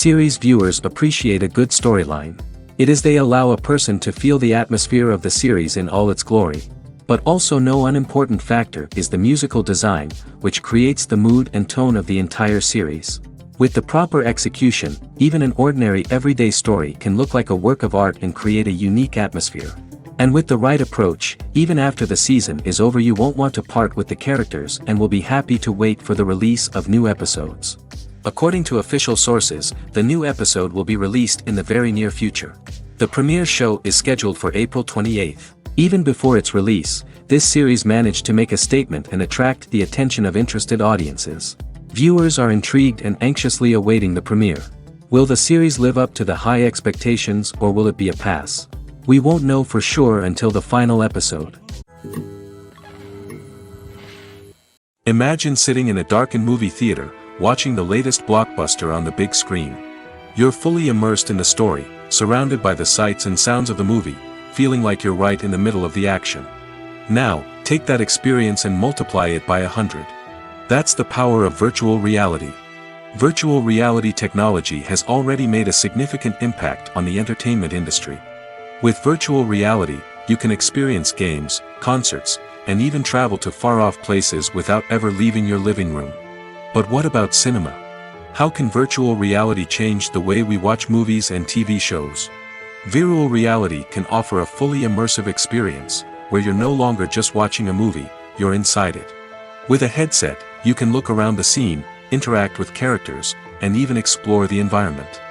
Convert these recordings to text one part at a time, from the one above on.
Series viewers appreciate a good storyline. It is they allow a person to feel the atmosphere of the series in all its glory. But also no unimportant factor is the musical design, which creates the mood and tone of the entire series. With the proper execution, even an ordinary everyday story can look like a work of art and create a unique atmosphere. And with the right approach, even after the season is over you won't want to part with the characters and will be happy to wait for the release of new episodes. According to official sources, the new episode will be released in the very near future. The premiere show is scheduled for April 28th. Even before its release, this series managed to make a statement and attract the attention of interested audiences. Viewers are intrigued and anxiously awaiting the premiere. Will the series live up to the high expectations or will it be a pass? We won't know for sure until the final episode. Imagine sitting in a darkened movie theater, watching the latest blockbuster on the big screen. You're fully immersed in the story, surrounded by the sights and sounds of the movie, feeling like you're right in the middle of the action. Now, take that experience and multiply it by 100. That's the power of virtual reality. Virtual reality technology has already made a significant impact on the entertainment industry. With virtual reality, you can experience games, concerts, and even travel to far-off places without ever leaving your living room. But what about cinema? How can virtual reality change the way we watch movies and TV shows? Virtual reality can offer a fully immersive experience, where you're no longer just watching a movie, you're inside it. With a headset, you can look around the scene, interact with characters, and even explore the environment.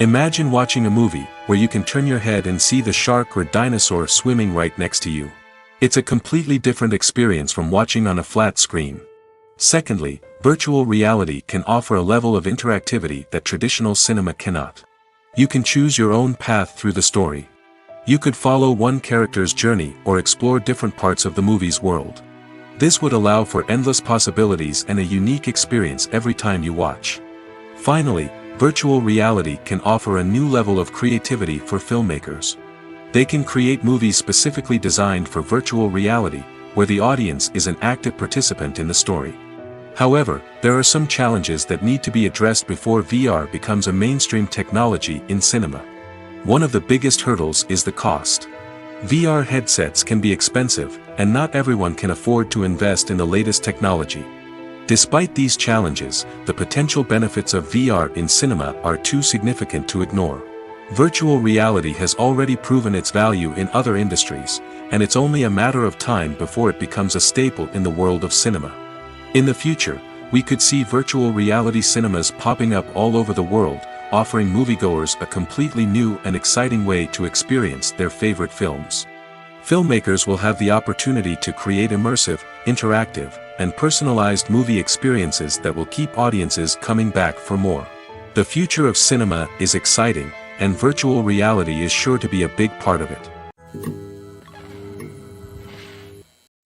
Imagine watching a movie, where you can turn your head and see the shark or dinosaur swimming right next to you. It's a completely different experience from watching on a flat screen. Secondly, virtual reality can offer a level of interactivity that traditional cinema cannot. You can choose your own path through the story. You could follow one character's journey or explore different parts of the movie's world. This would allow for endless possibilities and a unique experience every time you watch. Finally, virtual reality can offer a new level of creativity for filmmakers. They can create movies specifically designed for virtual reality, where the audience is an active participant in the story. However, there are some challenges that need to be addressed before VR becomes a mainstream technology in cinema. One of the biggest hurdles is the cost. VR headsets can be expensive, and not everyone can afford to invest in the latest technology. Despite these challenges, the potential benefits of VR in cinema are too significant to ignore. Virtual reality has already proven its value in other industries, and it's only a matter of time before it becomes a staple in the world of cinema. In the future, we could see virtual reality cinemas popping up all over the world, offering moviegoers a completely new and exciting way to experience their favorite films. Filmmakers will have the opportunity to create immersive, interactive, and personalized movie experiences that will keep audiences coming back for more. The future of cinema is exciting, and virtual reality is sure to be a big part of it.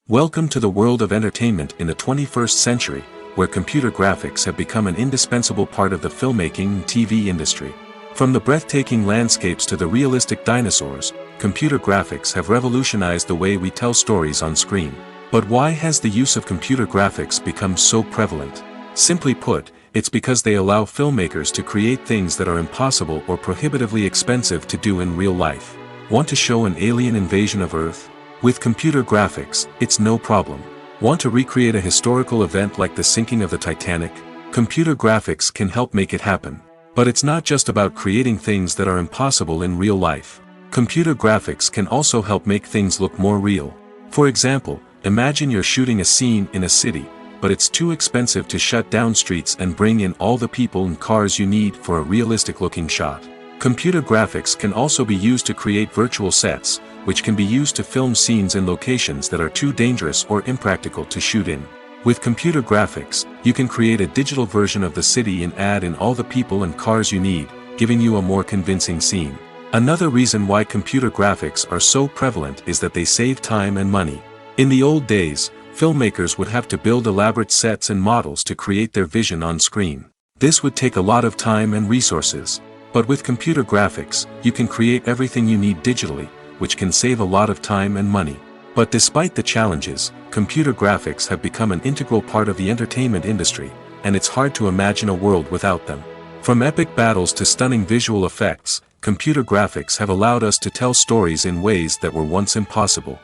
Welcome to the world of entertainment in the 21st century, where computer graphics have become an indispensable part of the filmmaking and TV industry. From the breathtaking landscapes to the realistic dinosaurs, computer graphics have revolutionized the way we tell stories on screen. But why has the use of computer graphics become so prevalent? Simply put, it's because they allow filmmakers to create things that are impossible or prohibitively expensive to do in real life. Want to show an alien invasion of Earth? With computer graphics, it's no problem. Want to recreate a historical event like the sinking of the Titanic? Computer graphics can help make it happen. But it's not just about creating things that are impossible in real life. Computer graphics can also help make things look more real. For example, imagine you're shooting a scene in a city, but it's too expensive to shut down streets and bring in all the people and cars you need for a realistic-looking shot. Computer graphics can also be used to create virtual sets, which can be used to film scenes in locations that are too dangerous or impractical to shoot in. With computer graphics, you can create a digital version of the city and add in all the people and cars you need, giving you a more convincing scene. Another reason why computer graphics are so prevalent is that they save time and money. In the old days, filmmakers would have to build elaborate sets and models to create their vision on screen. This would take a lot of time and resources. But with computer graphics, you can create everything you need digitally, which can save a lot of time and money. But despite the challenges, computer graphics have become an integral part of the entertainment industry, and it's hard to imagine a world without them. From epic battles to stunning visual effects, computer graphics have allowed us to tell stories in ways that were once impossible.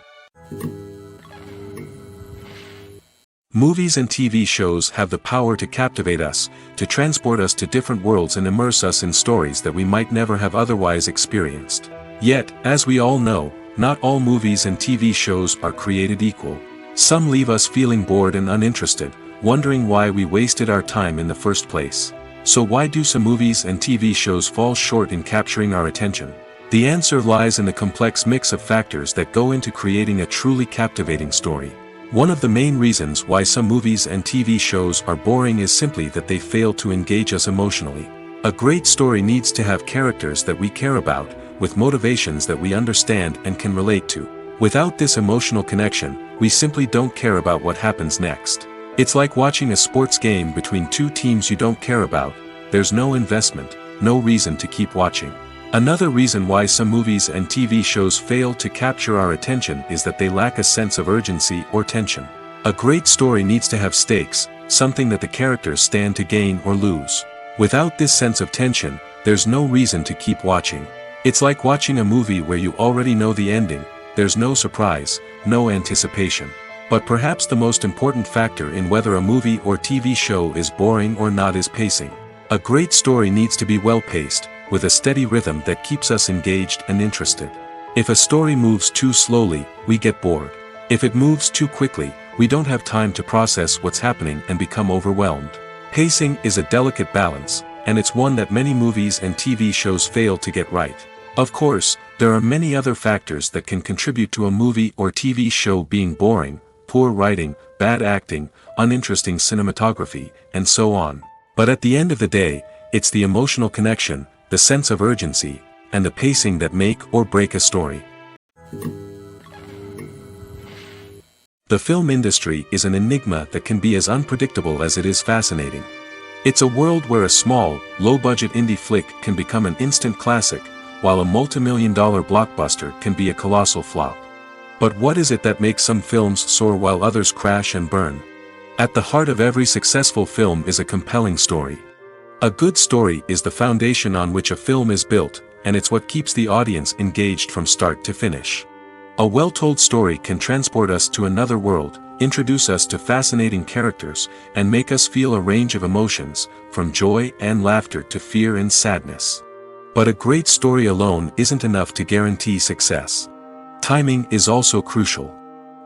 Movies and TV shows have the power to captivate us, to transport us to different worlds and immerse us in stories that we might never have otherwise experienced. Yet, as we all know, not all movies and TV shows are created equal. Some leave us feeling bored and uninterested, wondering why we wasted our time in the first place. So why do some movies and TV shows fall short in capturing our attention? The answer lies in the complex mix of factors that go into creating a truly captivating story. One of the main reasons why some movies and TV shows are boring is simply that they fail to engage us emotionally. A great story needs to have characters that we care about, with motivations that we understand and can relate to. Without this emotional connection, we simply don't care about what happens next. It's like watching a sports game between two teams you don't care about. There's no investment, no reason to keep watching. Another reason why some movies and TV shows fail to capture our attention is that they lack a sense of urgency or tension. A great story needs to have stakes, something that the characters stand to gain or lose. Without this sense of tension, there's no reason to keep watching. It's like watching a movie where you already know the ending, there's no surprise, no anticipation. But perhaps the most important factor in whether a movie or TV show is boring or not is pacing. A great story needs to be well-paced, with a steady rhythm that keeps us engaged and interested. If a story moves too slowly, we get bored. If it moves too quickly, we don't have time to process what's happening and become overwhelmed. Pacing is a delicate balance, and it's one that many movies and TV shows fail to get right. Of course, there are many other factors that can contribute to a movie or TV show being boring: poor writing, bad acting, uninteresting cinematography, and so on. But at the end of the day, it's the emotional connection, the sense of urgency, and the pacing that make or break a story. The film industry is an enigma that can be as unpredictable as it is fascinating. It's a world where a small, low-budget indie flick can become an instant classic, while a multi-million-dollar blockbuster can be a colossal flop. But what is it that makes some films soar while others crash and burn? At the heart of every successful film is a compelling story. A good story is the foundation on which a film is built, and it's what keeps the audience engaged from start to finish. A well-told story can transport us to another world, introduce us to fascinating characters, and make us feel a range of emotions, from joy and laughter to fear and sadness. But a great story alone isn't enough to guarantee success. Timing is also crucial.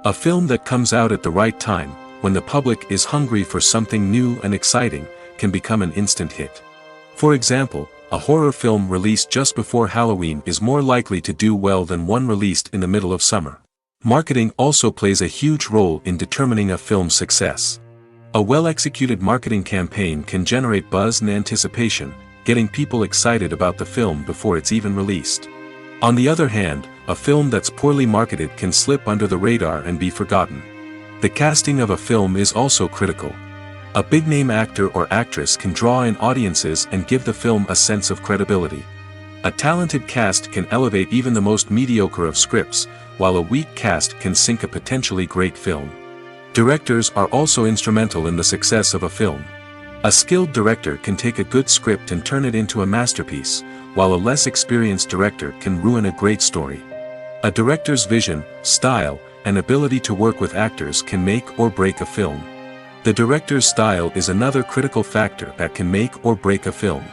A film that comes out at the right time, when the public is hungry for something new and exciting, can become an instant hit. For example, a horror film released just before Halloween is more likely to do well than one released in the middle of summer. Marketing also plays a huge role in determining a film's success. A well-executed marketing campaign can generate buzz and anticipation, getting people excited about the film before it's even released. On the other hand, a film that's poorly marketed can slip under the radar and be forgotten. The casting of a film is also critical. A big-name actor or actress can draw in audiences and give the film a sense of credibility. A talented cast can elevate even the most mediocre of scripts, while a weak cast can sink a potentially great film. Directors are also instrumental in the success of a film. A skilled director can take a good script and turn it into a masterpiece, while a less experienced director can ruin a great story. A director's vision, style, and ability to work with actors can make or break a film. The director's style is another critical factor that can make or break a film.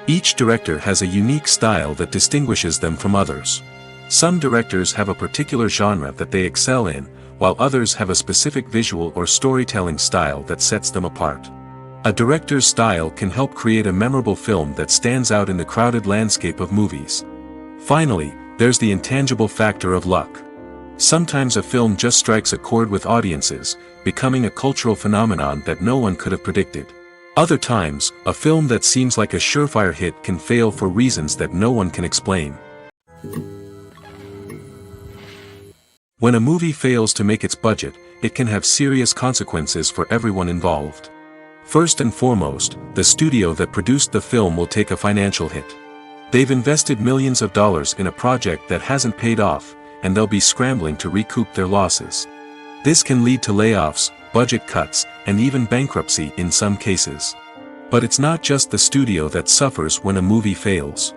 Each director has a unique style that distinguishes them from others. Some directors have a particular genre that they excel in, while others have a specific visual or storytelling style that sets them apart. A director's style can help create a memorable film that stands out in the crowded landscape of movies. Finally, there's the intangible factor of luck. Sometimes a film just strikes a chord with audiences, becoming a cultural phenomenon that no one could have predicted. Other times, a film that seems like a surefire hit can fail for reasons that no one can explain. When a movie fails to make its budget, it can have serious consequences for everyone involved. First and foremost, the studio that produced the film will take a financial hit. They've invested millions of dollars in a project that hasn't paid off, and they'll be scrambling to recoup their losses. This can lead to layoffs, budget cuts, and even bankruptcy in some cases. But it's not just the studio that suffers when a movie fails.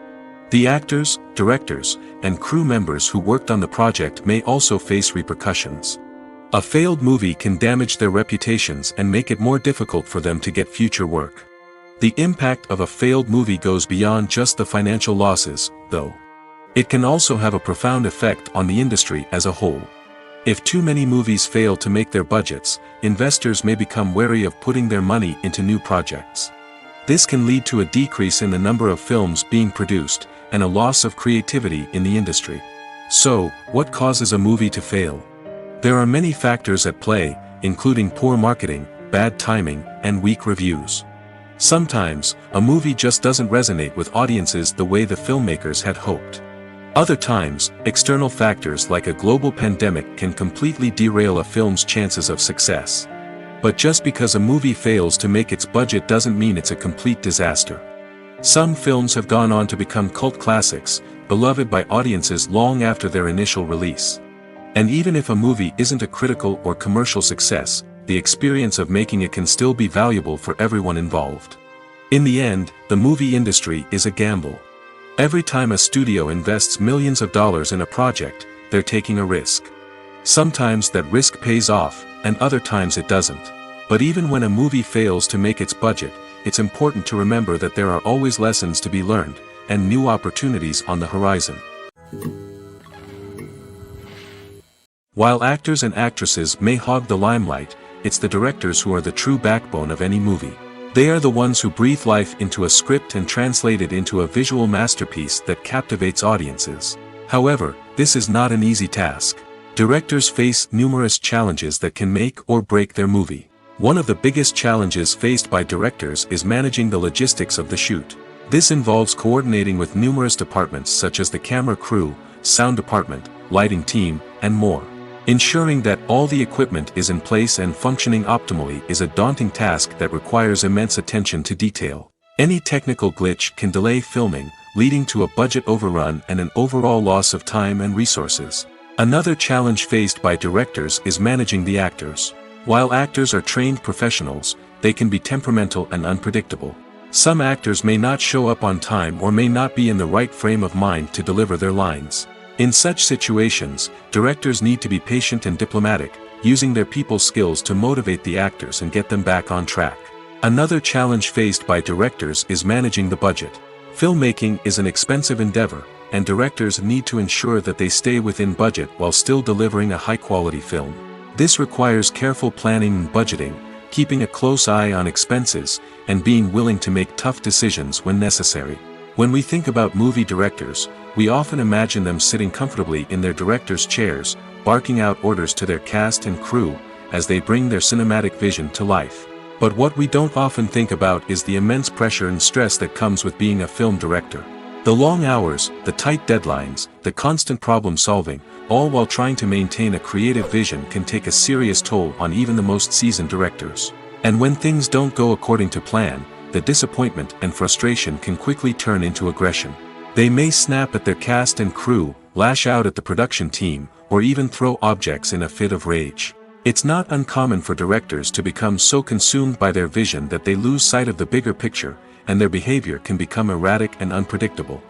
The actors, directors, and crew members who worked on the project may also face repercussions. A failed movie can damage their reputations and make it more difficult for them to get future work. The impact of a failed movie goes beyond just the financial losses, though. It can also have a profound effect on the industry as a whole. If too many movies fail to make their budgets, investors may become wary of putting their money into new projects. This can lead to a decrease in the number of films being produced, and a loss of creativity in the industry. So, what causes a movie to fail? There are many factors at play, including poor marketing, bad timing, and weak reviews. Sometimes, a movie just doesn't resonate with audiences the way the filmmakers had hoped. Other times, external factors like a global pandemic can completely derail a film's chances of success. But just because a movie fails to make its budget doesn't mean it's a complete disaster. Some films have gone on to become cult classics, beloved by audiences long after their initial release. And even if a movie isn't a critical or commercial success, the experience of making it can still be valuable for everyone involved. In the end, the movie industry is a gamble. Every time a studio invests millions of dollars in a project, they're taking a risk. Sometimes that risk pays off, and other times it doesn't. But even when a movie fails to make its budget, it's important to remember that there are always lessons to be learned, and new opportunities on the horizon. While actors and actresses may hog the limelight, it's the directors who are the true backbone of any movie. They are the ones who breathe life into a script and translate it into a visual masterpiece that captivates audiences. However, this is not an easy task. Directors face numerous challenges that can make or break their movie. One of the biggest challenges faced by directors is managing the logistics of the shoot. This involves coordinating with numerous departments such as the camera crew, sound department, lighting team, and more. Ensuring that all the equipment is in place and functioning optimally is a daunting task that requires immense attention to detail. Any technical glitch can delay filming, leading to a budget overrun and an overall loss of time and resources. Another challenge faced by directors is managing the actors. While actors are trained professionals, they can be temperamental and unpredictable. Some actors may not show up on time or may not be in the right frame of mind to deliver their lines. In such situations, directors need to be patient and diplomatic, using their people skills to motivate the actors and get them back on track. Another challenge faced by directors is managing the budget. Filmmaking is an expensive endeavor, and directors need to ensure that they stay within budget while still delivering a high-quality film. This requires careful planning and budgeting, keeping a close eye on expenses, and being willing to make tough decisions when necessary. When we think about movie directors, we often imagine them sitting comfortably in their director's chairs, barking out orders to their cast and crew, as they bring their cinematic vision to life. But what we don't often think about is the immense pressure and stress that comes with being a film director. The long hours, the tight deadlines, the constant problem solving, all while trying to maintain a creative vision can take a serious toll on even the most seasoned directors. And when things don't go according to plan, the disappointment and frustration can quickly turn into aggression. They may snap at their cast and crew, lash out at the production team, or even throw objects in a fit of rage. It's not uncommon for directors to become so consumed by their vision that they lose sight of the bigger picture, and their behavior can become erratic and unpredictable.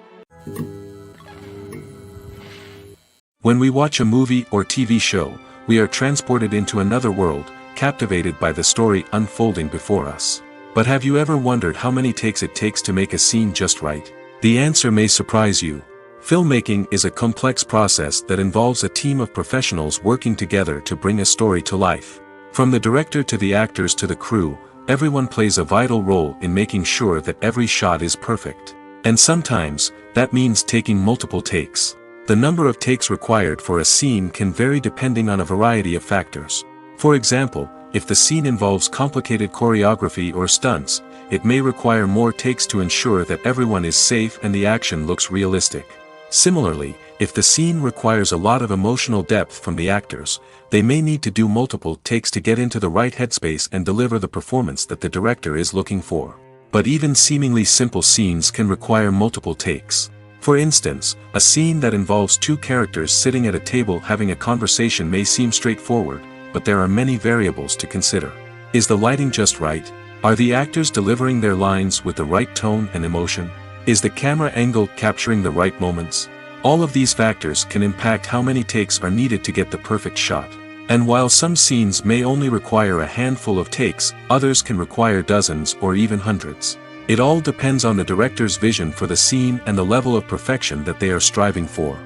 When we watch a movie or TV show, we are transported into another world, captivated by the story unfolding before us. But have you ever wondered how many takes it takes to make a scene just right? The answer may surprise you. Filmmaking is a complex process that involves a team of professionals working together to bring a story to life. From the director to the actors to the crew, everyone plays a vital role in making sure that every shot is perfect. And sometimes, that means taking multiple takes. The number of takes required for a scene can vary depending on a variety of factors. For example, if the scene involves complicated choreography or stunts, it may require more takes to ensure that everyone is safe and the action looks realistic. Similarly, if the scene requires a lot of emotional depth from the actors, they may need to do multiple takes to get into the right headspace and deliver the performance that the director is looking for. But even seemingly simple scenes can require multiple takes. For instance, a scene that involves two characters sitting at a table having a conversation may seem straightforward, but there are many variables to consider. Is the lighting just right? Are the actors delivering their lines with the right tone and emotion? Is the camera angle capturing the right moments? All of these factors can impact how many takes are needed to get the perfect shot. And while some scenes may only require a handful of takes, others can require dozens or even hundreds. It all depends on the director's vision for the scene and the level of perfection that they are striving for.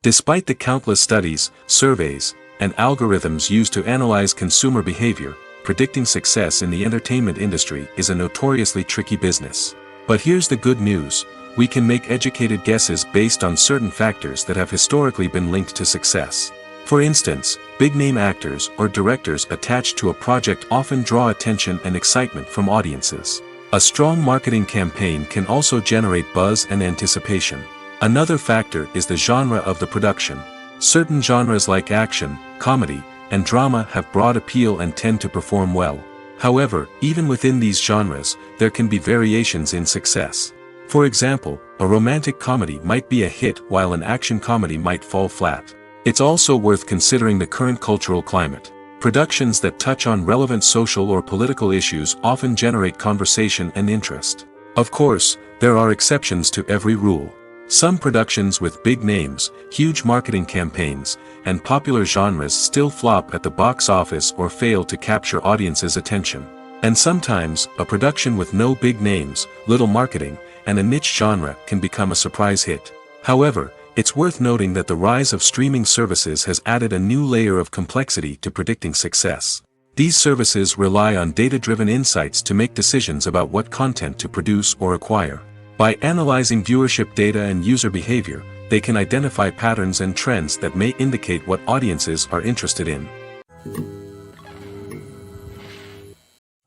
Despite the countless studies, surveys, and algorithms used to analyze consumer behavior, predicting success in the entertainment industry is a notoriously tricky business. But here's the good news: we can make educated guesses based on certain factors that have historically been linked to success. For instance, big-name actors or directors attached to a project often draw attention and excitement from audiences. A strong marketing campaign can also generate buzz and anticipation. Another factor is the genre of the production. Certain genres like action, comedy, and drama have broad appeal and tend to perform well. However, even within these genres, there can be variations in success. For example, a romantic comedy might be a hit while an action comedy might fall flat. It's also worth considering the current cultural climate. Productions that touch on relevant social or political issues often generate conversation and interest. Of course, there are exceptions to every rule. Some productions with big names, huge marketing campaigns, and popular genres still flop at the box office or fail to capture audiences' attention. And sometimes, a production with no big names, little marketing, and a niche genre can become a surprise hit. However, it's worth noting that the rise of streaming services has added a new layer of complexity to predicting success. These services rely on data-driven insights to make decisions about what content to produce or acquire. By analyzing viewership data and user behavior, they can identify patterns and trends that may indicate what audiences are interested in.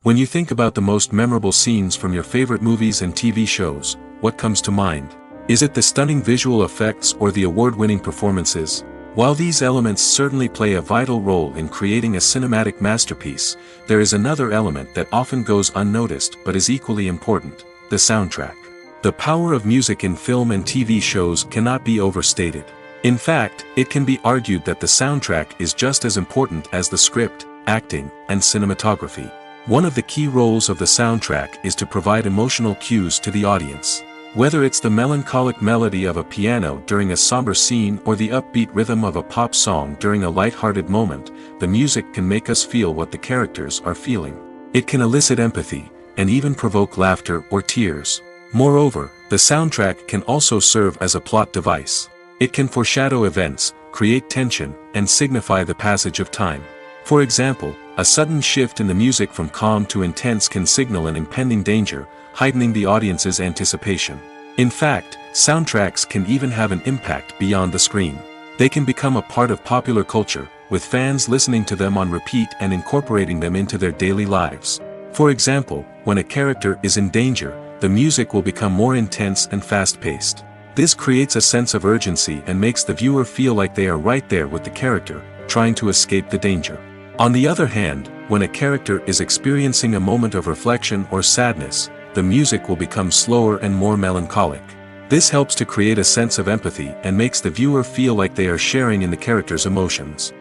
When you think about the most memorable scenes from your favorite movies and TV shows, what comes to mind? Is it the stunning visual effects or the award-winning performances? While these elements certainly play a vital role in creating a cinematic masterpiece, there is another element that often goes unnoticed but is equally important: the soundtrack. The power of music in film and TV shows cannot be overstated. In fact, it can be argued that the soundtrack is just as important as the script, acting, and cinematography. One of the key roles of the soundtrack is to provide emotional cues to the audience. Whether it's the melancholic melody of a piano during a somber scene or the upbeat rhythm of a pop song during a light-hearted moment, the music can make us feel what the characters are feeling. It can elicit empathy, and even provoke laughter or tears. Moreover, the soundtrack can also serve as a plot device. It can foreshadow events, create tension, and signify the passage of time. For example, a sudden shift in the music from calm to intense can signal an impending danger, heightening the audience's anticipation. In fact, soundtracks can even have an impact beyond the screen. They can become a part of popular culture, with fans listening to them on repeat and incorporating them into their daily lives. For example, when a character is in danger, the music will become more intense and fast-paced. This creates a sense of urgency and makes the viewer feel like they are right there with the character, trying to escape the danger. On the other hand, when a character is experiencing a moment of reflection or sadness, the music will become slower and more melancholic. This helps to create a sense of empathy and makes the viewer feel like they are sharing in the character's emotions.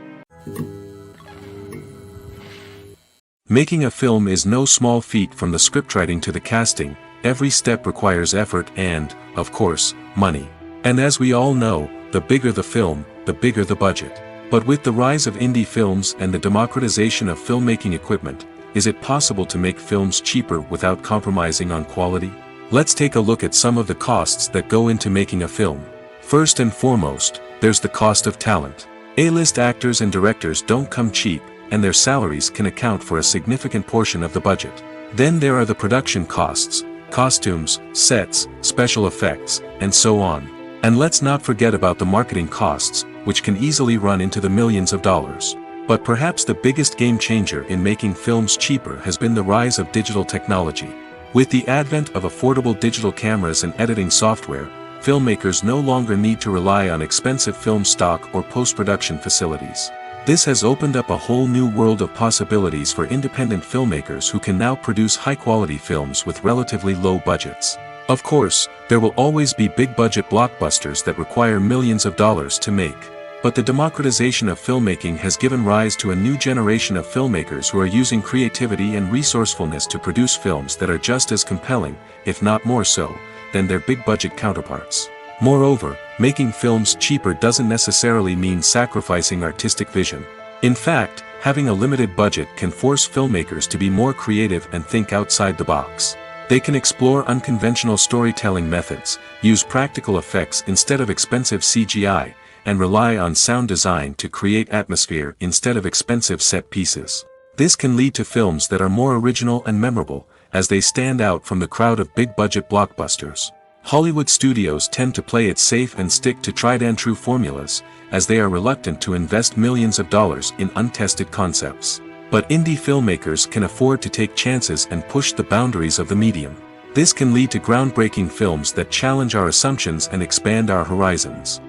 Making a film is no small feat. From the scriptwriting to the casting, every step requires effort and, of course, money. And as we all know, the bigger the film, the bigger the budget. But with the rise of indie films and the democratization of filmmaking equipment, is it possible to make films cheaper without compromising on quality? Let's take a look at some of the costs that go into making a film. First and foremost, there's the cost of talent. A-list actors and directors don't come cheap, and their salaries can account for a significant portion of the budget. Then there are the production costs: costumes, sets, special effects, and so on. And let's not forget about the marketing costs, which can easily run into the millions of dollars. But perhaps the biggest game changer in making films cheaper has been the rise of digital technology. With the advent of affordable digital cameras and editing software, filmmakers no longer need to rely on expensive film stock or post-production facilities. This has opened up a whole new world of possibilities for independent filmmakers who can now produce high-quality films with relatively low budgets. Of course, there will always be big-budget blockbusters that require millions of dollars to make. But the democratization of filmmaking has given rise to a new generation of filmmakers who are using creativity and resourcefulness to produce films that are just as compelling, if not more so, than their big-budget counterparts. Moreover, making films cheaper doesn't necessarily mean sacrificing artistic vision. In fact, having a limited budget can force filmmakers to be more creative and think outside the box. They can explore unconventional storytelling methods, use practical effects instead of expensive CGI, and rely on sound design to create atmosphere instead of expensive set pieces. This can lead to films that are more original and memorable, as they stand out from the crowd of big-budget blockbusters. Hollywood studios tend to play it safe and stick to tried-and-true formulas, as they are reluctant to invest millions of dollars in untested concepts. But indie filmmakers can afford to take chances and push the boundaries of the medium. This can lead to groundbreaking films that challenge our assumptions and expand our horizons.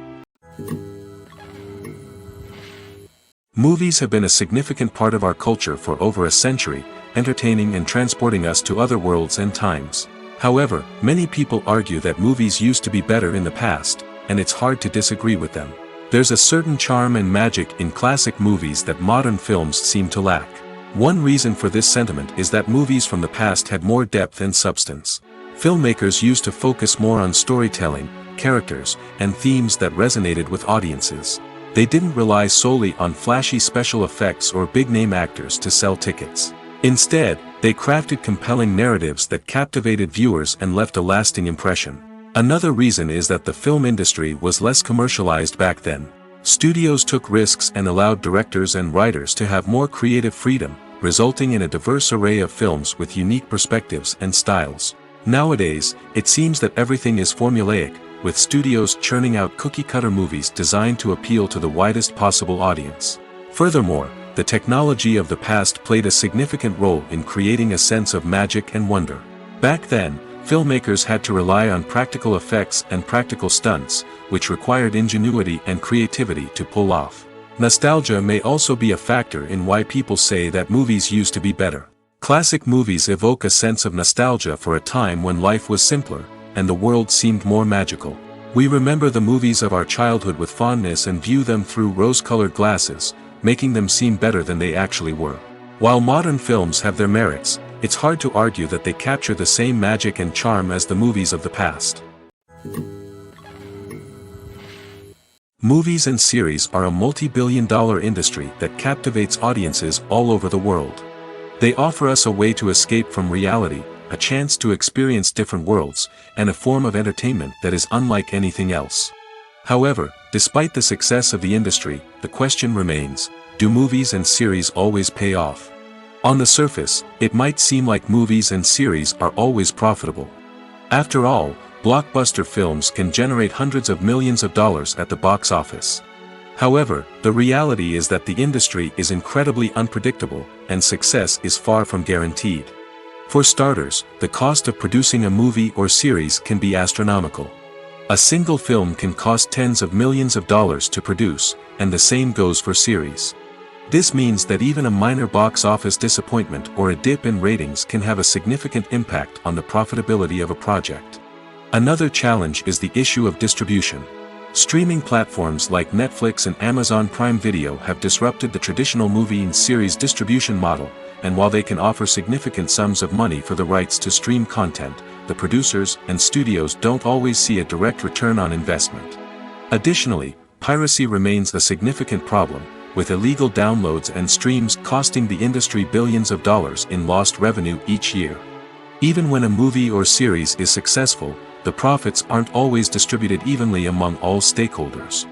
Movies have been a significant part of our culture for over a century, entertaining and transporting us to other worlds and times. However, many people argue that movies used to be better in the past, and it's hard to disagree with them. There's a certain charm and magic in classic movies that modern films seem to lack. One reason for this sentiment is that movies from the past had more depth and substance. Filmmakers used to focus more on storytelling, characters, and themes that resonated with audiences. They didn't rely solely on flashy special effects or big-name actors to sell tickets. Instead, they crafted compelling narratives that captivated viewers and left a lasting impression. Another reason is that the film industry was less commercialized back then. Studios took risks and allowed directors and writers to have more creative freedom, resulting in a diverse array of films with unique perspectives and styles. Nowadays, it seems that everything is formulaic, with studios churning out cookie-cutter movies designed to appeal to the widest possible audience. Furthermore, the technology of the past played a significant role in creating a sense of magic and wonder. Back then, filmmakers had to rely on practical effects and practical stunts, which required ingenuity and creativity to pull off. Nostalgia may also be a factor in why people say that movies used to be better. Classic movies evoke a sense of nostalgia for a time when life was simpler, and the world seemed more magical. We remember the movies of our childhood with fondness and view them through rose-colored glasses, making them seem better than they actually were. While modern films have their merits, it's hard to argue that they capture the same magic and charm as the movies of the past. Movies and series are a multi-billion-dollar industry that captivates audiences all over the world. They offer us a way to escape from reality, a chance to experience different worlds, and a form of entertainment that is unlike anything else. However, despite the success of the industry, the question remains, do movies and series always pay off? On the surface, it might seem like movies and series are always profitable. After all, blockbuster films can generate hundreds of millions of dollars at the box office. However, the reality is that the industry is incredibly unpredictable, and success is far from guaranteed. For starters, the cost of producing a movie or series can be astronomical. A single film can cost tens of millions of dollars to produce, and the same goes for series. This means that even a minor box office disappointment or a dip in ratings can have a significant impact on the profitability of a project. Another challenge is the issue of distribution. Streaming platforms like Netflix and Amazon Prime Video have disrupted the traditional movie and series distribution model, and while they can offer significant sums of money for the rights to stream content, the producers and studios don't always see a direct return on investment. Additionally, piracy remains a significant problem, with illegal downloads and streams costing the industry billions of dollars in lost revenue each year. Even when a movie or series is successful, the profits aren't always distributed evenly among all stakeholders.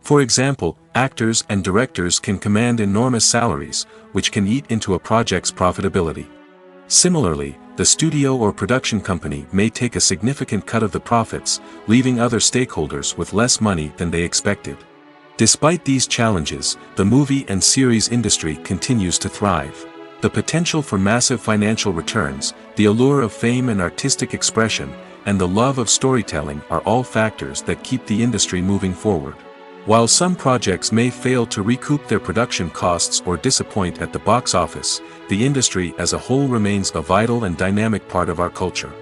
For example, actors and directors can command enormous salaries, which can eat into a project's profitability. Similarly, the studio or production company may take a significant cut of the profits, leaving other stakeholders with less money than they expected. Despite these challenges, the movie and series industry continues to thrive. The potential for massive financial returns, the allure of fame and artistic expression, and the love of storytelling are all factors that keep the industry moving forward. While some projects may fail to recoup their production costs or disappoint at the box office, the industry as a whole remains a vital and dynamic part of our culture.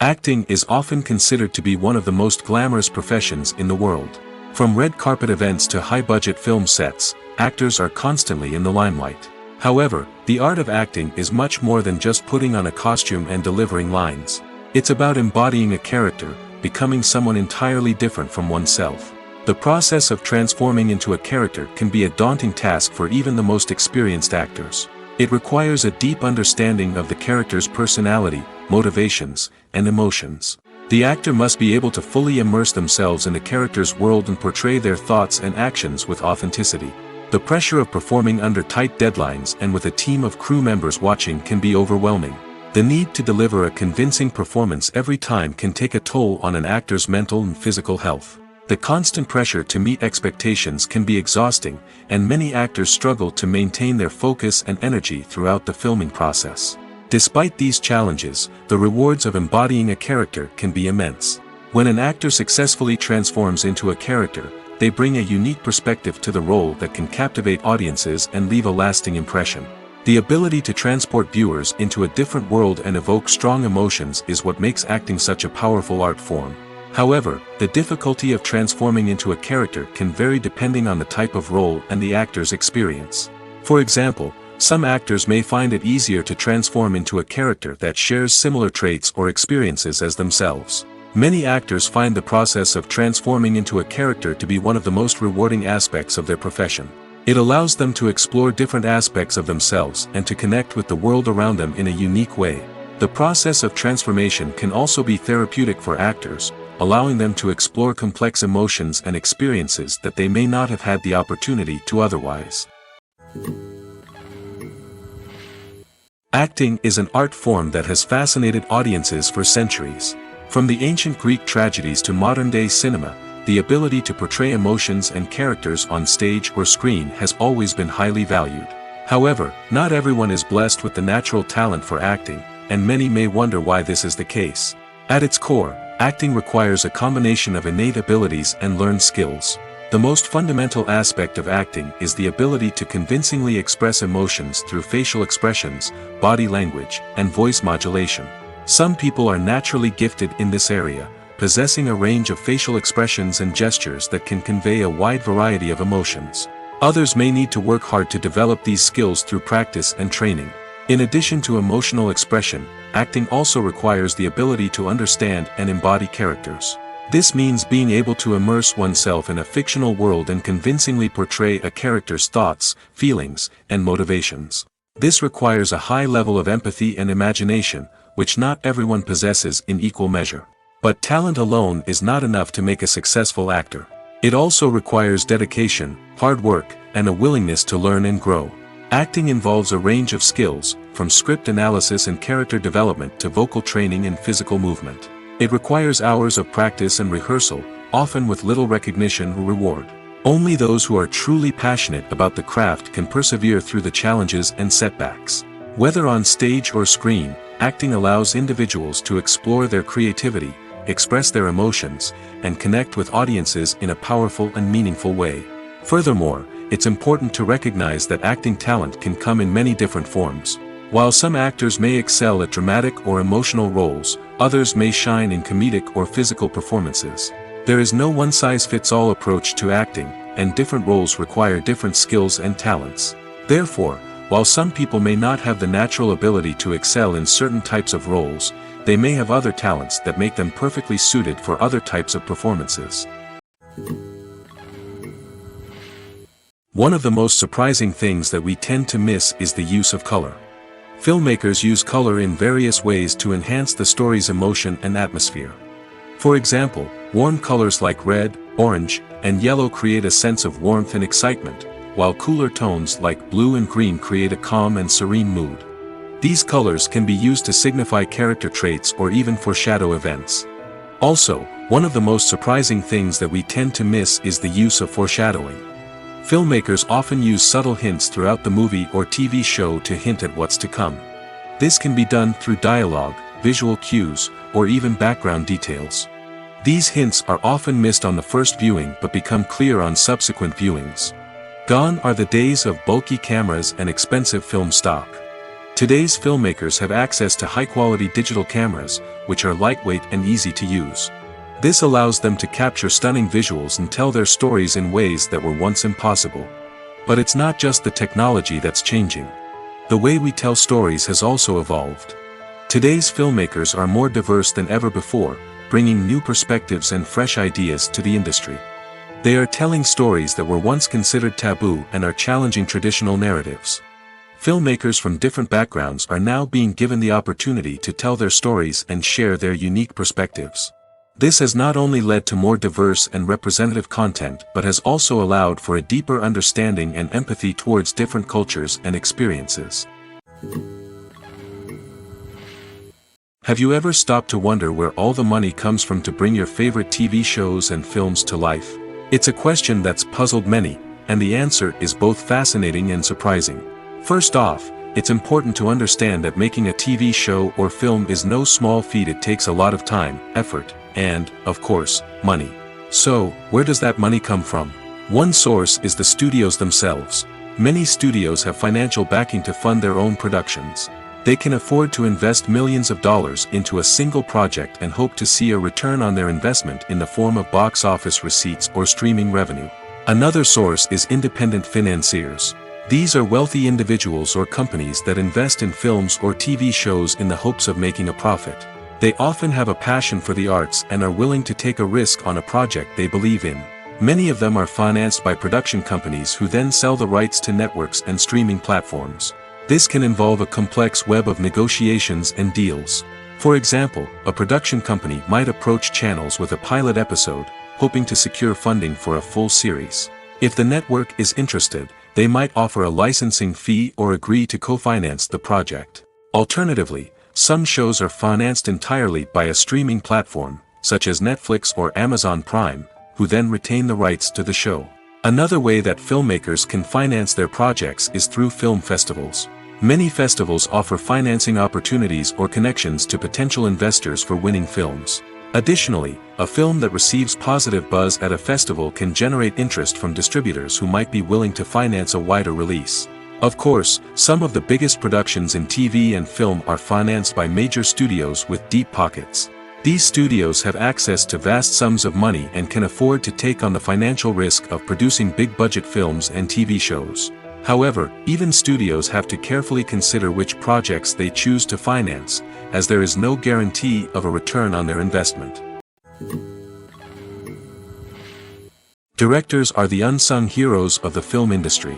Acting is often considered to be one of the most glamorous professions in the world. From red carpet events to high-budget film sets, actors are constantly in the limelight. However, the art of acting is much more than just putting on a costume and delivering lines. It's about embodying a character, becoming someone entirely different from oneself. The process of transforming into a character can be a daunting task for even the most experienced actors. It requires a deep understanding of the character's personality, motivations, and emotions. The actor must be able to fully immerse themselves in the character's world and portray their thoughts and actions with authenticity. The pressure of performing under tight deadlines and with a team of crew members watching can be overwhelming. The need to deliver a convincing performance every time can take a toll on an actor's mental and physical health. The constant pressure to meet expectations can be exhausting, and many actors struggle to maintain their focus and energy throughout the filming process. Despite these challenges, the rewards of embodying a character can be immense. When an actor successfully transforms into a character, they bring a unique perspective to the role that can captivate audiences and leave a lasting impression. The ability to transport viewers into a different world and evoke strong emotions is what makes acting such a powerful art form. However, the difficulty of transforming into a character can vary depending on the type of role and the actor's experience. For example, some actors may find it easier to transform into a character that shares similar traits or experiences as themselves. Many actors find the process of transforming into a character to be one of the most rewarding aspects of their profession. It allows them to explore different aspects of themselves and to connect with the world around them in a unique way. The process of transformation can also be therapeutic for actors, allowing them to explore complex emotions and experiences that they may not have had the opportunity to otherwise. Acting is an art form that has fascinated audiences for centuries. From the ancient Greek tragedies to modern-day cinema, the ability to portray emotions and characters on stage or screen has always been highly valued. However, not everyone is blessed with the natural talent for acting, and many may wonder why this is the case. At its core, acting requires a combination of innate abilities and learned skills. The most fundamental aspect of acting is the ability to convincingly express emotions through facial expressions, body language, and voice modulation. Some people are naturally gifted in this area, possessing a range of facial expressions and gestures that can convey a wide variety of emotions. Others may need to work hard to develop these skills through practice and training. In addition to emotional expression, acting also requires the ability to understand and embody characters. This means being able to immerse oneself in a fictional world and convincingly portray a character's thoughts, feelings, and motivations. This requires a high level of empathy and imagination, which not everyone possesses in equal measure. But talent alone is not enough to make a successful actor. It also requires dedication, hard work, and a willingness to learn and grow. Acting involves a range of skills, from script analysis and character development to vocal training and physical movement. It requires hours of practice and rehearsal, often with little recognition or reward. Only those who are truly passionate about the craft can persevere through the challenges and setbacks. Whether on stage or screen, acting allows individuals to explore their creativity, express their emotions, and connect with audiences in a powerful and meaningful way. Furthermore, it's important to recognize that acting talent can come in many different forms. While some actors may excel at dramatic or emotional roles, others may shine in comedic or physical performances. There is no one-size-fits-all approach to acting, and different roles require different skills and talents. Therefore, while some people may not have the natural ability to excel in certain types of roles, they may have other talents that make them perfectly suited for other types of performances. One of the most surprising things that we tend to miss is the use of color. Filmmakers use color in various ways to enhance the story's emotion and atmosphere. For example, warm colors like red, orange, and yellow create a sense of warmth and excitement, while cooler tones like blue and green create a calm and serene mood. These colors can be used to signify character traits or even foreshadow events. Also, one of the most surprising things that we tend to miss is the use of foreshadowing. Filmmakers often use subtle hints throughout the movie or TV show to hint at what's to come. This can be done through dialogue, visual cues, or even background details. These hints are often missed on the first viewing but become clear on subsequent viewings. Gone are the days of bulky cameras and expensive film stock. Today's filmmakers have access to high-quality digital cameras, which are lightweight and easy to use. This allows them to capture stunning visuals and tell their stories in ways that were once impossible. But it's not just the technology that's changing. The way we tell stories has also evolved. Today's filmmakers are more diverse than ever before, bringing new perspectives and fresh ideas to the industry. They are telling stories that were once considered taboo and are challenging traditional narratives. Filmmakers from different backgrounds are now being given the opportunity to tell their stories and share their unique perspectives. This has not only led to more diverse and representative content but has also allowed for a deeper understanding and empathy towards different cultures and experiences. Have you ever stopped to wonder where all the money comes from to bring your favorite TV shows and films to life? It's a question that's puzzled many, and the answer is both fascinating and surprising. First off, it's important to understand that making a TV show or film is no small feat. It takes a lot of time, effort, and, of course, money. So, where does that money come from? One source is the studios themselves. Many studios have financial backing to fund their own productions. They can afford to invest millions of dollars into a single project and hope to see a return on their investment in the form of box office receipts or streaming revenue. Another source is independent financiers. These are wealthy individuals or companies that invest in films or TV shows in the hopes of making a profit. They often have a passion for the arts and are willing to take a risk on a project they believe in. Many of them are financed by production companies who then sell the rights to networks and streaming platforms. This can involve a complex web of negotiations and deals. For example, a production company might approach channels with a pilot episode, hoping to secure funding for a full series. If the network is interested, they might offer a licensing fee or agree to co-finance the project. Alternatively, some shows are financed entirely by a streaming platform, such as Netflix or Amazon Prime, who then retain the rights to the show. Another way that filmmakers can finance their projects is through film festivals. Many festivals offer financing opportunities or connections to potential investors for winning films. Additionally, a film that receives positive buzz at a festival can generate interest from distributors who might be willing to finance a wider release. Of course, some of the biggest productions in TV and film are financed by major studios with deep pockets. These studios have access to vast sums of money and can afford to take on the financial risk of producing big-budget films and TV shows. However, even studios have to carefully consider which projects they choose to finance, as there is no guarantee of a return on their investment. Directors are the unsung heroes of the film industry.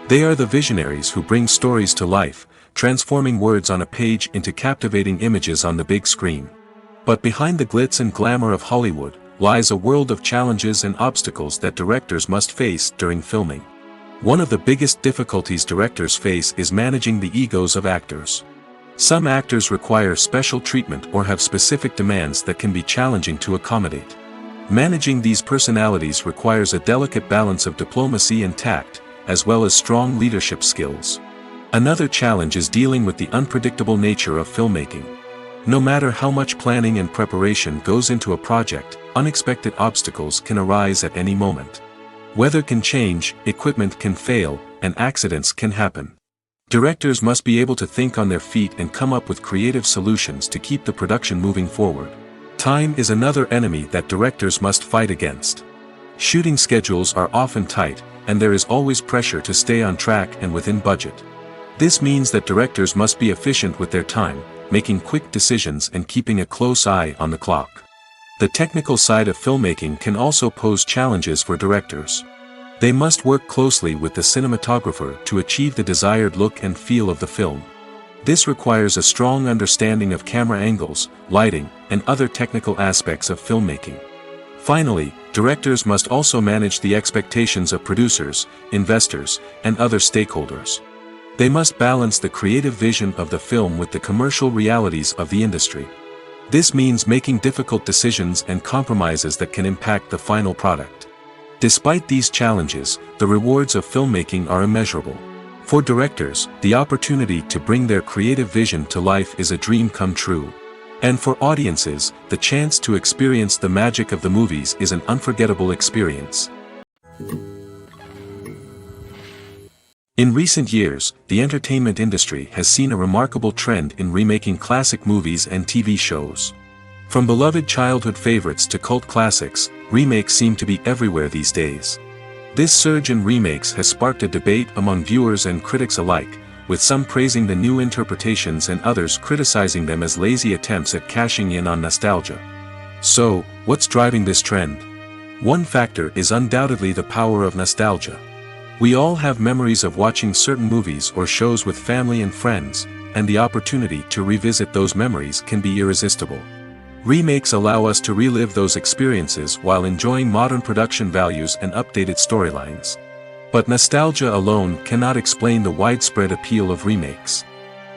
They are the visionaries who bring stories to life, transforming words on a page into captivating images on the big screen. But behind the glitz and glamour of Hollywood, lies a world of challenges and obstacles that directors must face during filming. One of the biggest difficulties directors face is managing the egos of actors. Some actors require special treatment or have specific demands that can be challenging to accommodate. Managing these personalities requires a delicate balance of diplomacy and tact, as well as strong leadership skills. Another challenge is dealing with the unpredictable nature of filmmaking. No matter how much planning and preparation goes into a project, unexpected obstacles can arise at any moment. Weather can change, equipment can fail, and accidents can happen. Directors must be able to think on their feet and come up with creative solutions to keep the production moving forward. Time is another enemy that directors must fight against. Shooting schedules are often tight, and there is always pressure to stay on track and within budget. This means that directors must be efficient with their time, making quick decisions and keeping a close eye on the clock. The technical side of filmmaking can also pose challenges for directors. They must work closely with the cinematographer to achieve the desired look and feel of the film. This requires a strong understanding of camera angles, lighting, and other technical aspects of filmmaking. Finally, directors must also manage the expectations of producers, investors, and other stakeholders. They must balance the creative vision of the film with the commercial realities of the industry. This means making difficult decisions and compromises that can impact the final product. Despite these challenges, the rewards of filmmaking are immeasurable. For directors, the opportunity to bring their creative vision to life is a dream come true. And for audiences, the chance to experience the magic of the movies is an unforgettable experience. In recent years, the entertainment industry has seen a remarkable trend in remaking classic movies and TV shows. From beloved childhood favorites to cult classics, remakes seem to be everywhere these days. This surge in remakes has sparked a debate among viewers and critics alike, with some praising the new interpretations and others criticizing them as lazy attempts at cashing in on nostalgia. So, what's driving this trend? One factor is undoubtedly the power of nostalgia. We all have memories of watching certain movies or shows with family and friends, and the opportunity to revisit those memories can be irresistible. Remakes allow us to relive those experiences while enjoying modern production values and updated storylines. But nostalgia alone cannot explain the widespread appeal of remakes.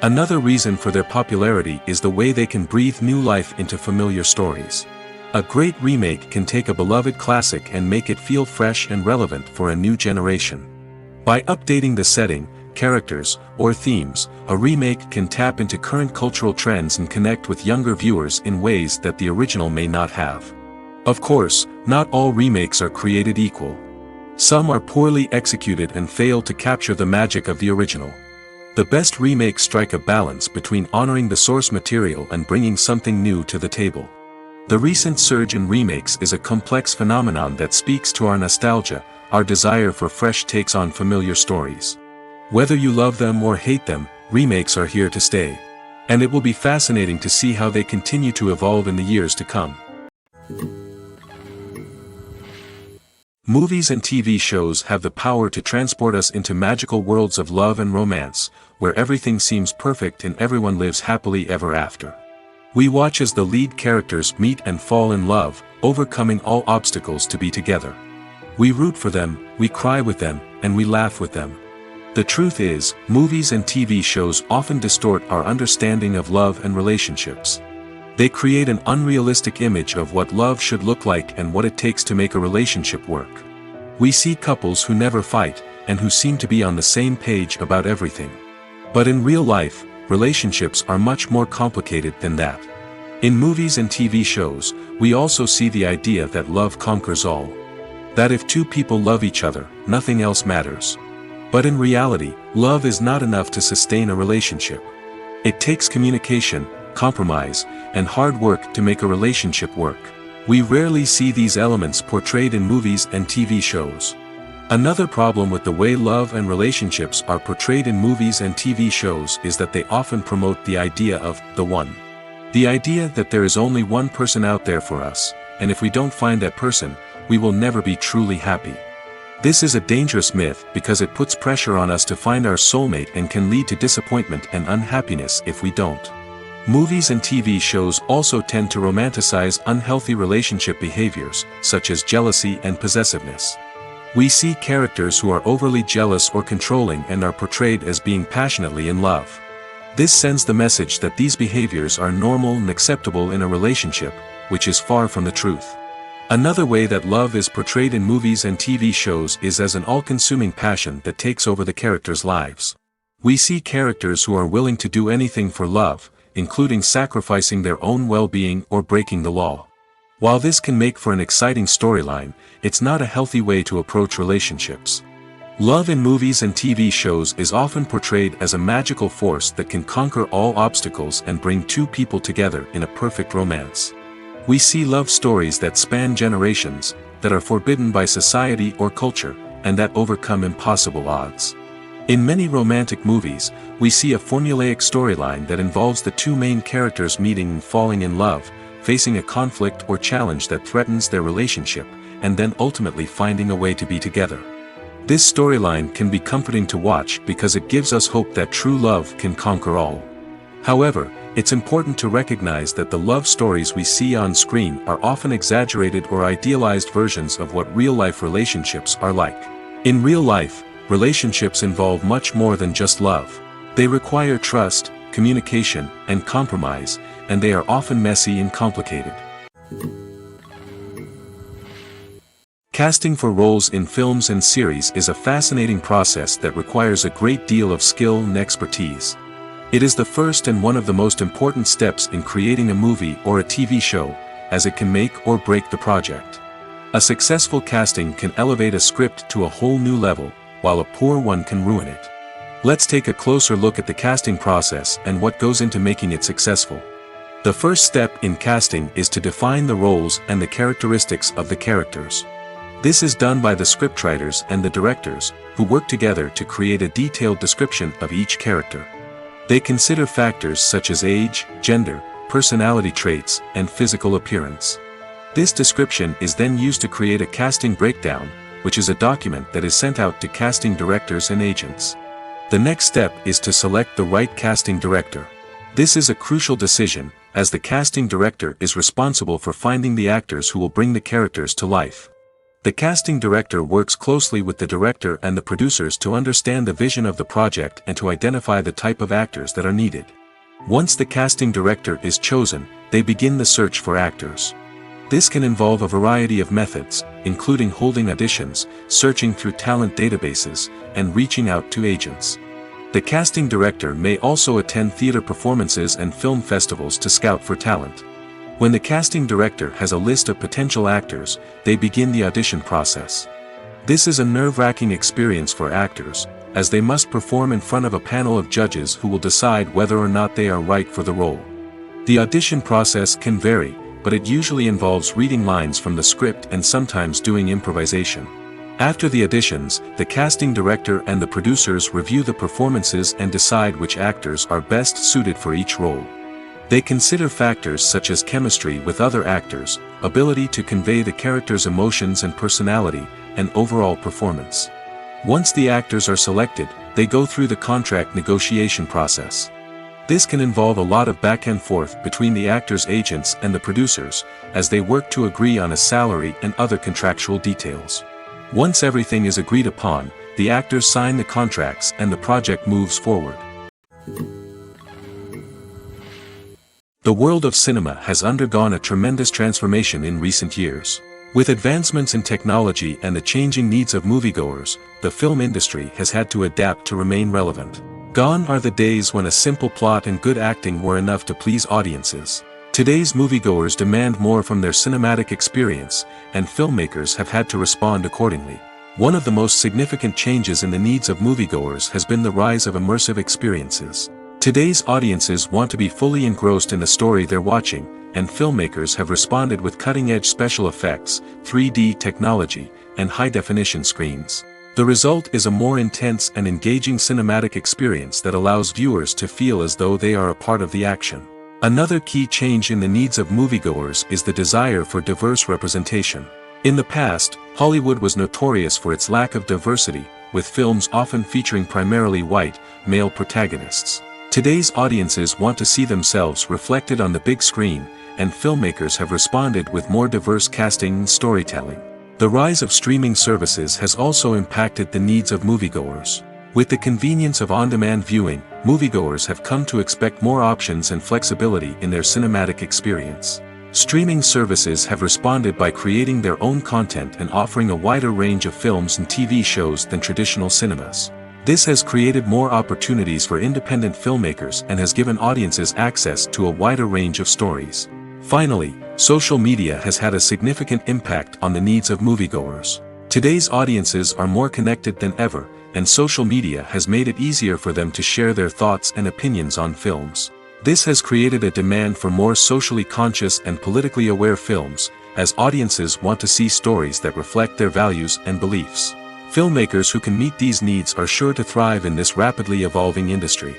Another reason for their popularity is the way they can breathe new life into familiar stories. A great remake can take a beloved classic and make it feel fresh and relevant for a new generation. By updating the setting, characters, or themes, a remake can tap into current cultural trends and connect with younger viewers in ways that the original may not have. Of course, not all remakes are created equal. Some are poorly executed and fail to capture the magic of the original. The best remakes strike a balance between honoring the source material and bringing something new to the table. The recent surge in remakes is a complex phenomenon that speaks to our nostalgia, our desire for fresh takes on familiar stories. Whether you love them or hate them, remakes are here to stay. And it will be fascinating to see how they continue to evolve in the years to come. Movies and TV shows have the power to transport us into magical worlds of love and romance, where everything seems perfect and everyone lives happily ever after. We watch as the lead characters meet and fall in love, overcoming all obstacles to be together. We root for them, we cry with them, and we laugh with them. The truth is, movies and TV shows often distort our understanding of love and relationships. They create an unrealistic image of what love should look like and what it takes to make a relationship work. We see couples who never fight, and who seem to be on the same page about everything. But in real life, relationships are much more complicated than that. In movies and TV shows, we also see the idea that love conquers all. That if two people love each other, nothing else matters. But in reality, love is not enough to sustain a relationship. It takes communication, compromise, and hard work to make a relationship work. We rarely see these elements portrayed in movies and TV shows. Another problem with the way love and relationships are portrayed in movies and TV shows is that they often promote the idea of the one. The idea that there is only one person out there for us, and if we don't find that person, we will never be truly happy. This is a dangerous myth because it puts pressure on us to find our soulmate and can lead to disappointment and unhappiness if we don't. Movies and TV shows also tend to romanticize unhealthy relationship behaviors, such as jealousy and possessiveness. We see characters who are overly jealous or controlling and are portrayed as being passionately in love. This sends the message that these behaviors are normal and acceptable in a relationship, which is far from the truth. Another way that love is portrayed in movies and TV shows is as an all-consuming passion that takes over the characters' lives. We see characters who are willing to do anything for love, including sacrificing their own well-being or breaking the law. While this can make for an exciting storyline, it's not a healthy way to approach relationships. Love in movies and TV shows is often portrayed as a magical force that can conquer all obstacles and bring two people together in a perfect romance. We see love stories that span generations, that are forbidden by society or culture, and that overcome impossible odds. In many romantic movies, we see a formulaic storyline that involves the two main characters meeting and falling in love, facing a conflict or challenge that threatens their relationship, and then ultimately finding a way to be together. This storyline can be comforting to watch because it gives us hope that true love can conquer all. However, it's important to recognize that the love stories we see on screen are often exaggerated or idealized versions of what real-life relationships are like. In real life, relationships involve much more than just love. They require trust, communication, and compromise, and they are often messy and complicated. Casting for roles in films and series is a fascinating process that requires a great deal of skill and expertise. It is the first and one of the most important steps in creating a movie or a TV show, as it can make or break the project. A successful casting can elevate a script to a whole new level, while a poor one can ruin it. Let's take a closer look at the casting process and what goes into making it successful. The first step in casting is to define the roles and the characteristics of the characters. This is done by the scriptwriters and the directors, who work together to create a detailed description of each character. They consider factors such as age, gender, personality traits, and physical appearance. This description is then used to create a casting breakdown, which is a document that is sent out to casting directors and agents. The next step is to select the right casting director. This is a crucial decision, as the casting director is responsible for finding the actors who will bring the characters to life. The casting director works closely with the director and the producers to understand the vision of the project and to identify the type of actors that are needed. Once the casting director is chosen, they begin the search for actors. This can involve a variety of methods, including holding auditions, searching through talent databases, and reaching out to agents. The casting director may also attend theater performances and film festivals to scout for talent. When the casting director has a list of potential actors, they begin the audition process. This is a nerve-wracking experience for actors, as they must perform in front of a panel of judges who will decide whether or not they are right for the role. The audition process can vary, but it usually involves reading lines from the script and sometimes doing improvisation. After the auditions, the casting director and the producers review the performances and decide which actors are best suited for each role. They consider factors such as chemistry with other actors, ability to convey the character's emotions and personality, and overall performance. Once the actors are selected, they go through the contract negotiation process. This can involve a lot of back and forth between the actors' agents and the producers, as they work to agree on a salary and other contractual details. Once everything is agreed upon, the actors sign the contracts and the project moves forward. The world of cinema has undergone a tremendous transformation in recent years. With advancements in technology and the changing needs of moviegoers, the film industry has had to adapt to remain relevant. Gone are the days when a simple plot and good acting were enough to please audiences. Today's moviegoers demand more from their cinematic experience, and filmmakers have had to respond accordingly. One of the most significant changes in the needs of moviegoers has been the rise of immersive experiences. Today's audiences want to be fully engrossed in the story they're watching, and filmmakers have responded with cutting-edge special effects, 3D technology, and high-definition screens. The result is a more intense and engaging cinematic experience that allows viewers to feel as though they are a part of the action. Another key change in the needs of moviegoers is the desire for diverse representation. In the past, Hollywood was notorious for its lack of diversity, with films often featuring primarily white, male protagonists. Today's audiences want to see themselves reflected on the big screen, and filmmakers have responded with more diverse casting and storytelling. The rise of streaming services has also impacted the needs of moviegoers. With the convenience of on-demand viewing, moviegoers have come to expect more options and flexibility in their cinematic experience. Streaming services have responded by creating their own content and offering a wider range of films and TV shows than traditional cinemas. This has created more opportunities for independent filmmakers and has given audiences access to a wider range of stories. Finally, social media has had a significant impact on the needs of moviegoers. Today's audiences are more connected than ever, and social media has made it easier for them to share their thoughts and opinions on films. This has created a demand for more socially conscious and politically aware films, as audiences want to see stories that reflect their values and beliefs. Filmmakers who can meet these needs are sure to thrive in this rapidly evolving industry.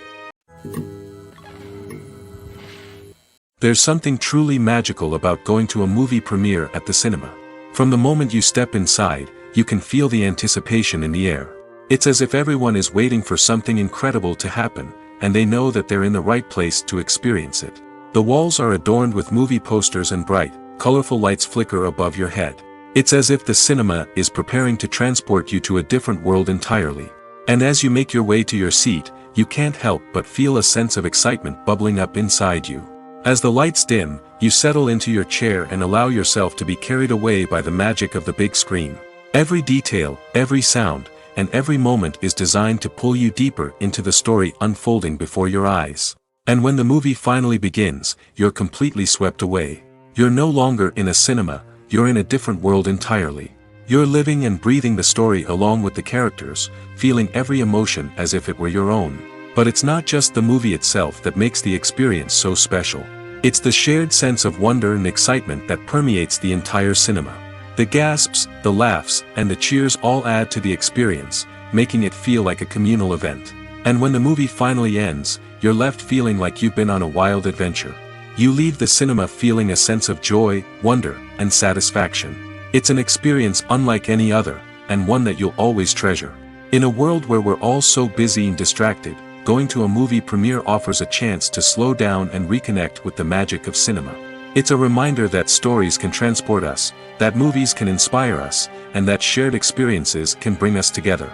There's something truly magical about going to a movie premiere at the cinema. From the moment you step inside, you can feel the anticipation in the air. It's as if everyone is waiting for something incredible to happen, and they know that they're in the right place to experience it. The walls are adorned with movie posters and bright, colorful lights flicker above your head. It's as if the cinema is preparing to transport you to a different world entirely. And as you make your way to your seat, you can't help but feel a sense of excitement bubbling up inside you. As the lights dim, you settle into your chair and allow yourself to be carried away by the magic of the big screen. Every detail, every sound, and every moment is designed to pull you deeper into the story unfolding before your eyes. And when the movie finally begins, you're completely swept away. You're no longer in a cinema, you're in a different world entirely. You're living and breathing the story along with the characters, feeling every emotion as if it were your own. But it's not just the movie itself that makes the experience so special. It's the shared sense of wonder and excitement that permeates the entire cinema. The gasps, the laughs, and the cheers all add to the experience, making it feel like a communal event. And when the movie finally ends, you're left feeling like you've been on a wild adventure. You leave the cinema feeling a sense of joy, wonder, and satisfaction. It's an experience unlike any other, and one that you'll always treasure. In a world where we're all so busy and distracted, going to a movie premiere offers a chance to slow down and reconnect with the magic of cinema. It's a reminder that stories can transport us, that movies can inspire us, and that shared experiences can bring us together.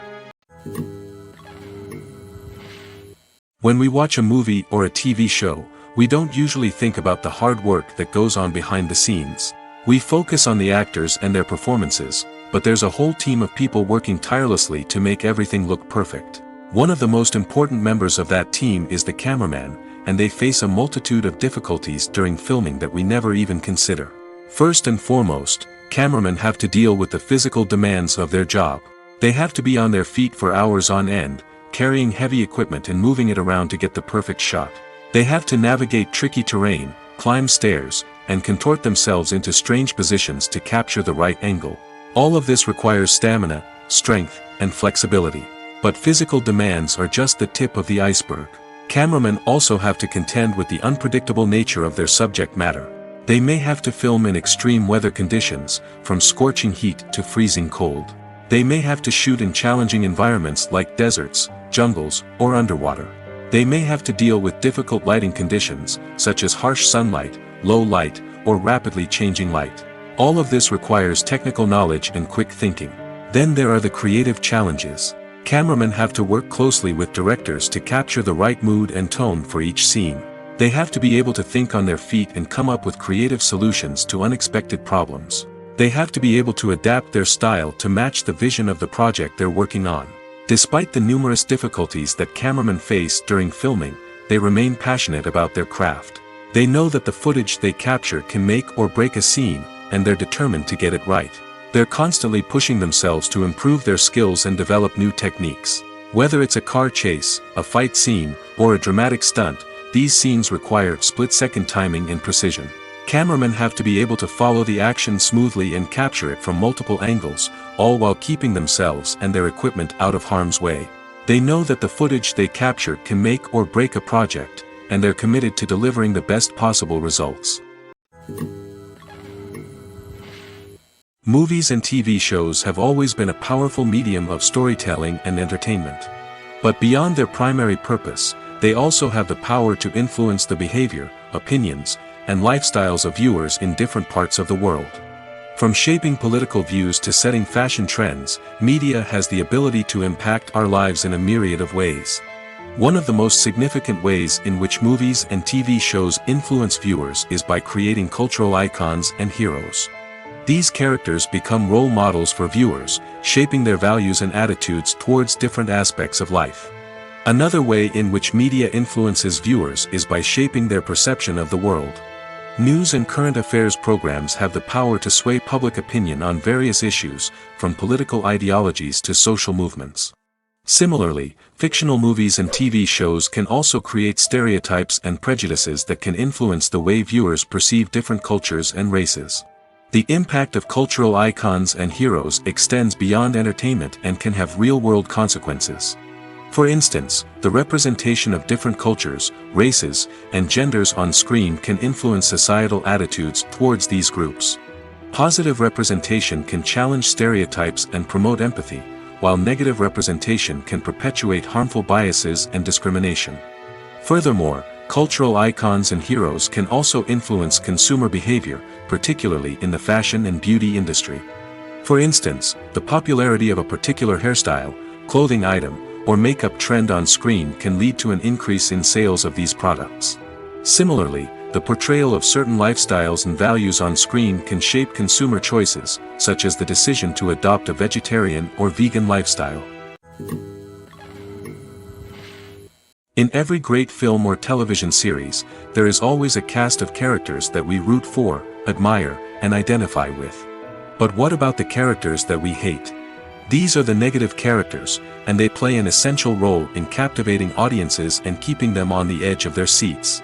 When we watch a movie or a TV show, we don't usually think about the hard work that goes on behind the scenes. We focus on the actors and their performances, but there's a whole team of people working tirelessly to make everything look perfect. One of the most important members of that team is the cameraman, and they face a multitude of difficulties during filming that we never even consider. First and foremost, cameramen have to deal with the physical demands of their job. They have to be on their feet for hours on end, carrying heavy equipment and moving it around to get the perfect shot. They have to navigate tricky terrain, climb stairs, and contort themselves into strange positions to capture the right angle. All of this requires stamina, strength, and flexibility. But physical demands are just the tip of the iceberg. Cameramen also have to contend with the unpredictable nature of their subject matter. They may have to film in extreme weather conditions, from scorching heat to freezing cold. They may have to shoot in challenging environments like deserts, jungles, or underwater. They may have to deal with difficult lighting conditions, such as harsh sunlight, low light, or rapidly changing light. All of this requires technical knowledge and quick thinking. Then there are the creative challenges. Cameramen have to work closely with directors to capture the right mood and tone for each scene. They have to be able to think on their feet and come up with creative solutions to unexpected problems. They have to be able to adapt their style to match the vision of the project they're working on. Despite the numerous difficulties that cameramen face during filming, they remain passionate about their craft. They know that the footage they capture can make or break a scene, and they're determined to get it right. They're constantly pushing themselves to improve their skills and develop new techniques. Whether it's a car chase, a fight scene, or a dramatic stunt, these scenes require split-second timing and precision. Cameramen have to be able to follow the action smoothly and capture it from multiple angles, all while keeping themselves and their equipment out of harm's way. They know that the footage they capture can make or break a project, and they're committed to delivering the best possible results. Movies and TV shows have always been a powerful medium of storytelling and entertainment. But beyond their primary purpose, they also have the power to influence the behavior, opinions, and lifestyles of viewers in different parts of the world. From shaping political views to setting fashion trends, media has the ability to impact our lives in a myriad of ways. One of the most significant ways in which movies and TV shows influence viewers is by creating cultural icons and heroes. These characters become role models for viewers, shaping their values and attitudes towards different aspects of life. Another way in which media influences viewers is by shaping their perception of the world. News and current affairs programs have the power to sway public opinion on various issues, from political ideologies to social movements. Similarly, fictional movies and TV shows can also create stereotypes and prejudices that can influence the way viewers perceive different cultures and races. The impact of cultural icons and heroes extends beyond entertainment and can have real-world consequences. For instance, the representation of different cultures, races, and genders on screen can influence societal attitudes towards these groups. Positive representation can challenge stereotypes and promote empathy, while negative representation can perpetuate harmful biases and discrimination. Furthermore, cultural icons and heroes can also influence consumer behavior, particularly in the fashion and beauty industry. For instance, the popularity of a particular hairstyle, clothing item, or makeup trend on screen can lead to an increase in sales of these products. Similarly, the portrayal of certain lifestyles and values on screen can shape consumer choices, such as the decision to adopt a vegetarian or vegan lifestyle. In every great film or television series, there is always a cast of characters that we root for, admire, and identify with. But what about the characters that we hate? These are the negative characters, and they play an essential role in captivating audiences and keeping them on the edge of their seats.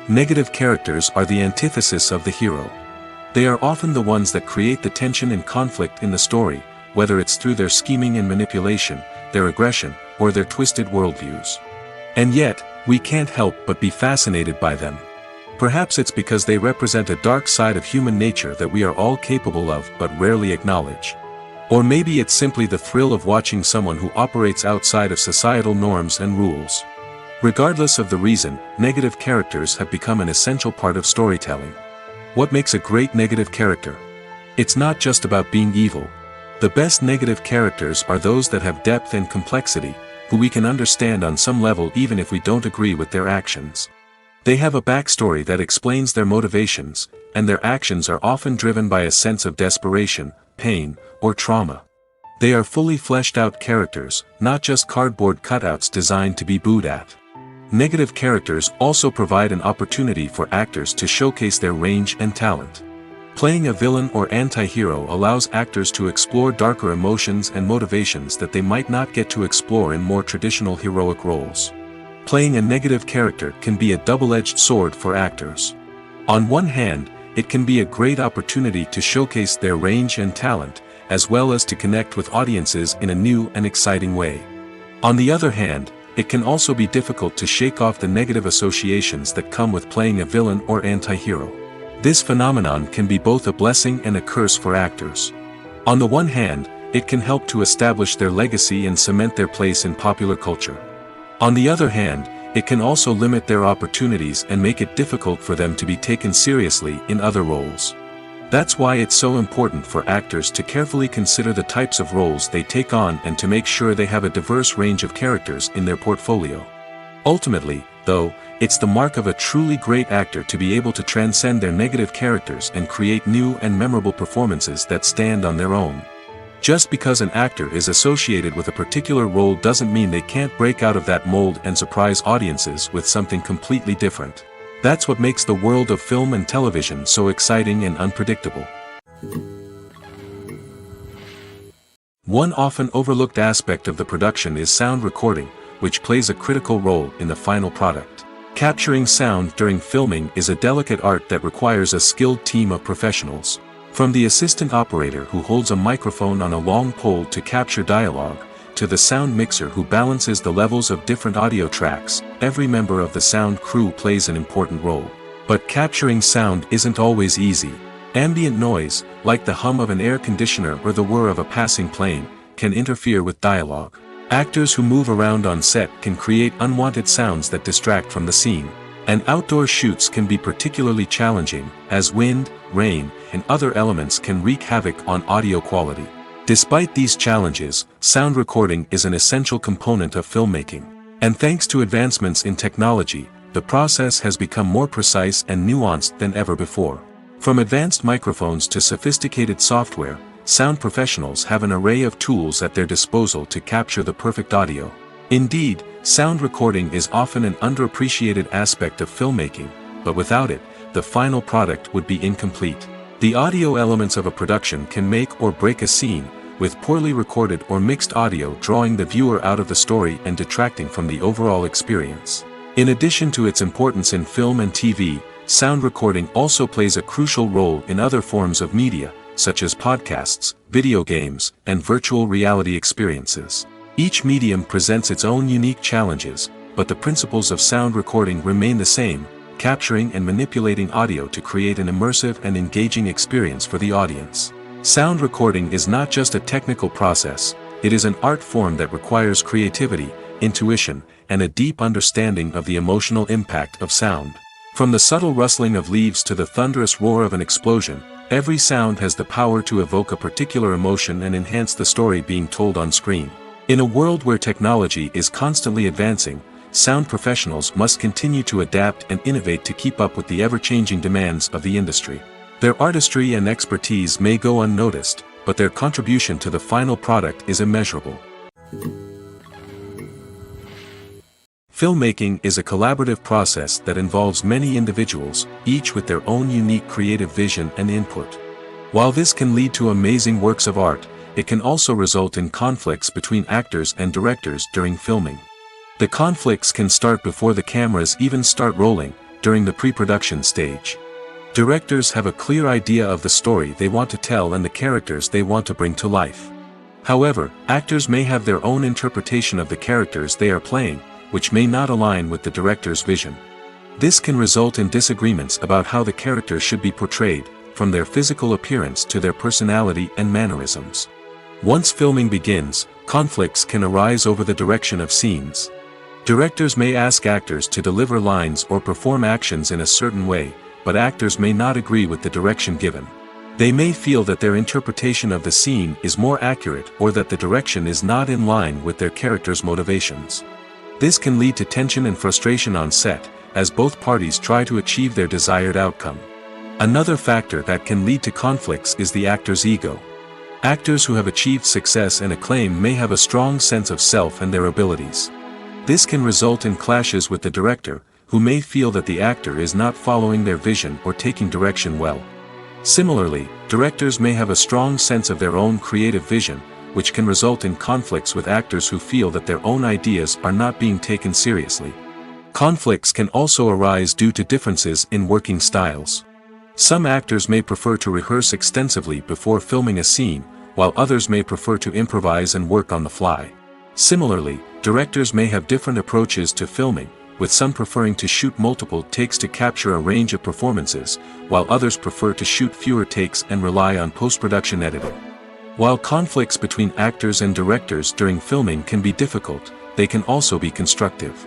Negative characters are the antithesis of the hero. They are often the ones that create the tension and conflict in the story, whether it's through their scheming and manipulation, their aggression, or their twisted worldviews. And yet, we can't help but be fascinated by them. Perhaps it's because they represent a dark side of human nature that we are all capable of but rarely acknowledge. Or maybe it's simply the thrill of watching someone who operates outside of societal norms and rules. Regardless of the reason, negative characters have become an essential part of storytelling. What makes a great negative character? It's not just about being evil. The best negative characters are those that have depth and complexity, who we can understand on some level even if we don't agree with their actions. They have a backstory that explains their motivations, and their actions are often driven by a sense of desperation, pain, or trauma. They are fully fleshed out characters, not just cardboard cutouts designed to be booed at. Negative characters also provide an opportunity for actors to showcase their range and talent. Playing a villain or anti-hero allows actors to explore darker emotions and motivations that they might not get to explore in more traditional heroic roles. Playing a negative character can be a double-edged sword for actors. On one hand, it can be a great opportunity to showcase their range and talent, as well as to connect with audiences in a new and exciting way. On the other hand, it can also be difficult to shake off the negative associations that come with playing a villain or anti-hero. This phenomenon can be both a blessing and a curse for actors. On the one hand, it can help to establish their legacy and cement their place in popular culture. On the other hand, it can also limit their opportunities and make it difficult for them to be taken seriously in other roles. That's why it's so important for actors to carefully consider the types of roles they take on and to make sure they have a diverse range of characters in their portfolio. Ultimately, though, it's the mark of a truly great actor to be able to transcend their negative characters and create new and memorable performances that stand on their own. Just because an actor is associated with a particular role doesn't mean they can't break out of that mold and surprise audiences with something completely different. That's what makes the world of film and television so exciting and unpredictable. One often overlooked aspect of the production is sound recording, which plays a critical role in the final product. Capturing sound during filming is a delicate art that requires a skilled team of professionals. From the assistant operator who holds a microphone on a long pole to capture dialogue, to the sound mixer who balances the levels of different audio tracks, every member of the sound crew plays an important role. But capturing sound isn't always easy. Ambient noise, like the hum of an air conditioner or the whir of a passing plane, can interfere with dialogue. Actors who move around on set can create unwanted sounds that distract from the scene. And outdoor shoots can be particularly challenging, as wind, rain, and other elements can wreak havoc on audio quality. Despite these challenges, sound recording is an essential component of filmmaking. And thanks to advancements in technology, the process has become more precise and nuanced than ever before. From advanced microphones to sophisticated software, sound professionals have an array of tools at their disposal to capture the perfect audio. Indeed, sound recording is often an underappreciated aspect of filmmaking, but without it, the final product would be incomplete. The audio elements of a production can make or break a scene, with poorly recorded or mixed audio drawing the viewer out of the story and detracting from the overall experience. In addition to its importance in film and TV, sound recording also plays a crucial role in other forms of media, such as podcasts, video games, and virtual reality experiences. Each medium presents its own unique challenges, but the principles of sound recording remain the same, capturing and manipulating audio to create an immersive and engaging experience for the audience. Sound recording is not just a technical process, it is an art form that requires creativity, intuition, and a deep understanding of the emotional impact of sound. From the subtle rustling of leaves to the thunderous roar of an explosion, every sound has the power to evoke a particular emotion and enhance the story being told on screen. In a world where technology is constantly advancing, sound professionals must continue to adapt and innovate to keep up with the ever-changing demands of the industry. Their artistry and expertise may go unnoticed, but their contribution to the final product is immeasurable. Filmmaking is a collaborative process that involves many individuals, each with their own unique creative vision and input. While this can lead to amazing works of art, it can also result in conflicts between actors and directors during filming. The conflicts can start before the cameras even start rolling, during the pre-production stage. Directors have a clear idea of the story they want to tell and the characters they want to bring to life. However, actors may have their own interpretation of the characters they are playing, which may not align with the director's vision. This can result in disagreements about how the characters should be portrayed, from their physical appearance to their personality and mannerisms. Once filming begins, conflicts can arise over the direction of scenes. Directors may ask actors to deliver lines or perform actions in a certain way, but actors may not agree with the direction given. They may feel that their interpretation of the scene is more accurate or that the direction is not in line with their character's motivations. This can lead to tension and frustration on set, as both parties try to achieve their desired outcome. Another factor that can lead to conflicts is the actor's ego. Actors who have achieved success and acclaim may have a strong sense of self and their abilities. This can result in clashes with the director, who may feel that the actor is not following their vision or taking direction well. Similarly, directors may have a strong sense of their own creative vision, which can result in conflicts with actors who feel that their own ideas are not being taken seriously. Conflicts can also arise due to differences in working styles. Some actors may prefer to rehearse extensively before filming a scene, while others may prefer to improvise and work on the fly. Similarly, directors may have different approaches to filming, with some preferring to shoot multiple takes to capture a range of performances, while others prefer to shoot fewer takes and rely on post-production editing. While conflicts between actors and directors during filming can be difficult, they can also be constructive.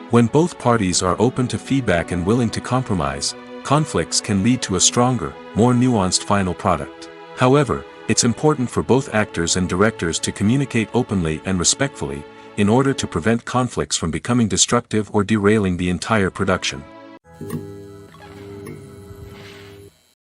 When both parties are open to feedback and willing to compromise, conflicts can lead to a stronger, more nuanced final product. However, it's important for both actors and directors to communicate openly and respectfully, in order to prevent conflicts from becoming destructive or derailing the entire production.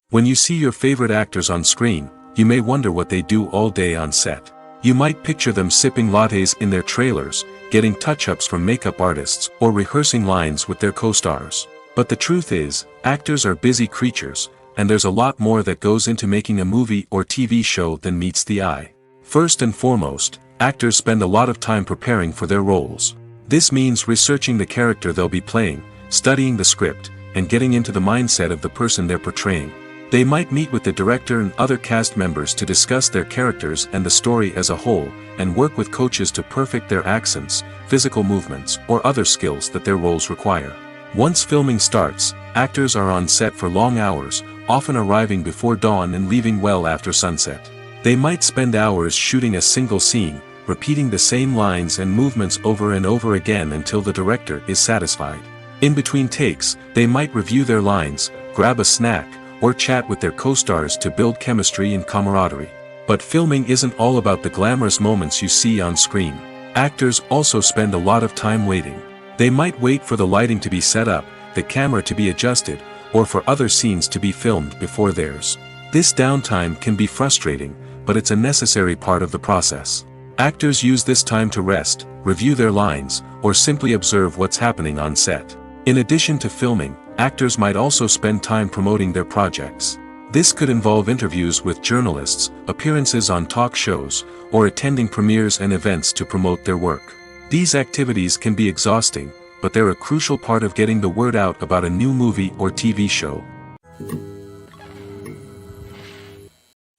When you see your favorite actors on screen, you may wonder what they do all day on set. You might picture them sipping lattes in their trailers, getting touch-ups from makeup artists, or rehearsing lines with their co-stars. But the truth is, actors are busy creatures, and there's a lot more that goes into making a movie or TV show than meets the eye. First and foremost, actors spend a lot of time preparing for their roles. This means researching the character they'll be playing, studying the script, and getting into the mindset of the person they're portraying. They might meet with the director and other cast members to discuss their characters and the story as a whole, and work with coaches to perfect their accents, physical movements, or other skills that their roles require. Once filming starts, actors are on set for long hours, often arriving before dawn and leaving well after sunset. They might spend hours shooting a single scene, repeating the same lines and movements over and over again until the director is satisfied. In between takes, they might review their lines, grab a snack, or chat with their co-stars to build chemistry and camaraderie. But filming isn't all about the glamorous moments you see on screen. Actors also spend a lot of time waiting. They might wait for the lighting to be set up, the camera to be adjusted, or for other scenes to be filmed before theirs. This downtime can be frustrating, but it's a necessary part of the process. Actors use this time to rest, review their lines, or simply observe what's happening on set. In addition to filming, actors might also spend time promoting their projects. This could involve interviews with journalists, appearances on talk shows, or attending premieres and events to promote their work. These activities can be exhausting, but they're a crucial part of getting the word out about a new movie or TV show.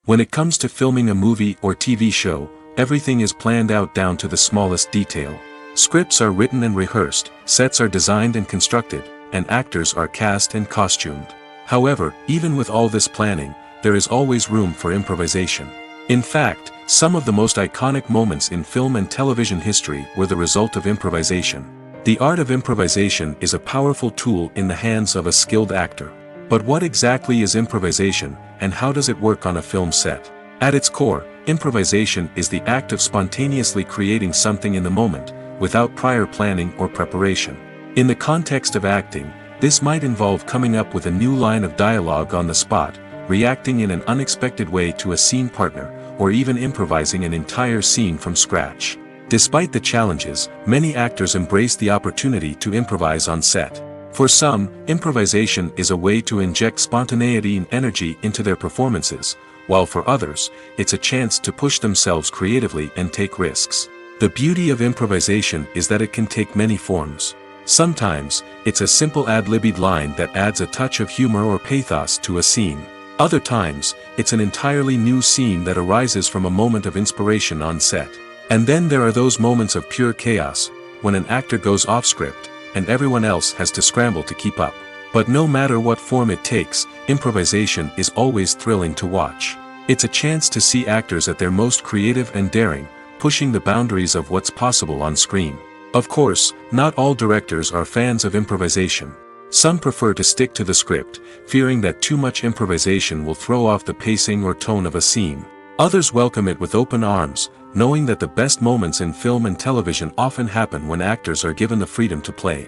When it comes to filming a movie or TV show, everything is planned out down to the smallest detail. Scripts are written and rehearsed, sets are designed and constructed, and actors are cast and costumed. However, even with all this planning, there is always room for improvisation. In fact, some of the most iconic moments in film and television history were the result of improvisation. The art of improvisation is a powerful tool in the hands of a skilled actor. But what exactly is improvisation, and how does it work on a film set? At its core, improvisation is the act of spontaneously creating something in the moment, without prior planning or preparation. In the context of acting, this might involve coming up with a new line of dialogue on the spot, reacting in an unexpected way to a scene partner, or even improvising an entire scene from scratch. Despite the challenges, many actors embrace the opportunity to improvise on set. For some, improvisation is a way to inject spontaneity and energy into their performances, while for others, it's a chance to push themselves creatively and take risks. The beauty of improvisation is that it can take many forms. Sometimes, it's a simple ad-libbed line that adds a touch of humor or pathos to a scene. Other times, it's an entirely new scene that arises from a moment of inspiration on set. And then there are those moments of pure chaos, when an actor goes off script, and everyone else has to scramble to keep up. But no matter what form it takes, improvisation is always thrilling to watch. It's a chance to see actors at their most creative and daring, pushing the boundaries of what's possible on screen. Of course, not all directors are fans of improvisation. Some prefer to stick to the script, fearing that too much improvisation will throw off the pacing or tone of a scene. Others welcome it with open arms, knowing that the best moments in film and television often happen when actors are given the freedom to play.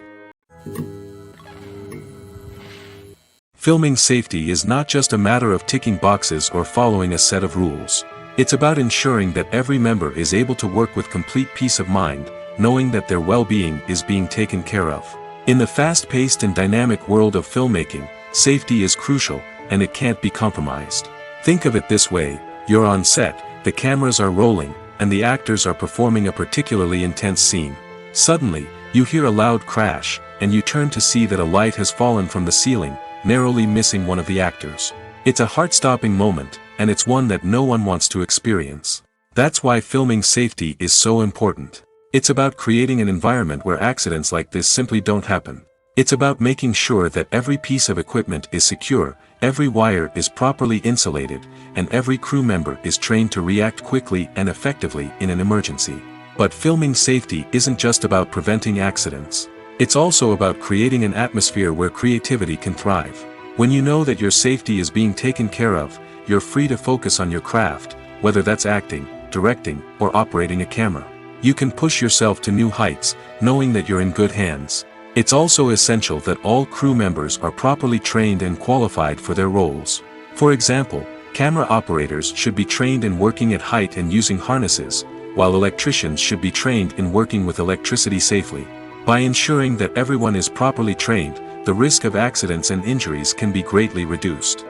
Filming safety is not just a matter of ticking boxes or following a set of rules. It's about ensuring that every member is able to work with complete peace of mind, knowing that their well-being is being taken care of. In the fast-paced and dynamic world of filmmaking, safety is crucial, and it can't be compromised. Think of it this way: you're on set, the cameras are rolling, and the actors are performing a particularly intense scene. Suddenly, you hear a loud crash, and you turn to see that a light has fallen from the ceiling, narrowly missing one of the actors. It's a heart-stopping moment, and it's one that no one wants to experience. That's why filming safety is so important. It's about creating an environment where accidents like this simply don't happen. It's about making sure that every piece of equipment is secure, every wire is properly insulated, and every crew member is trained to react quickly and effectively in an emergency. But filming safety isn't just about preventing accidents. It's also about creating an atmosphere where creativity can thrive. When you know that your safety is being taken care of, you're free to focus on your craft, whether that's acting, directing, or operating a camera. You can push yourself to new heights, knowing that you're in good hands. It's also essential that all crew members are properly trained and qualified for their roles. For example, camera operators should be trained in working at height and using harnesses, while electricians should be trained in working with electricity safely. By ensuring that everyone is properly trained, the risk of accidents and injuries can be greatly reduced.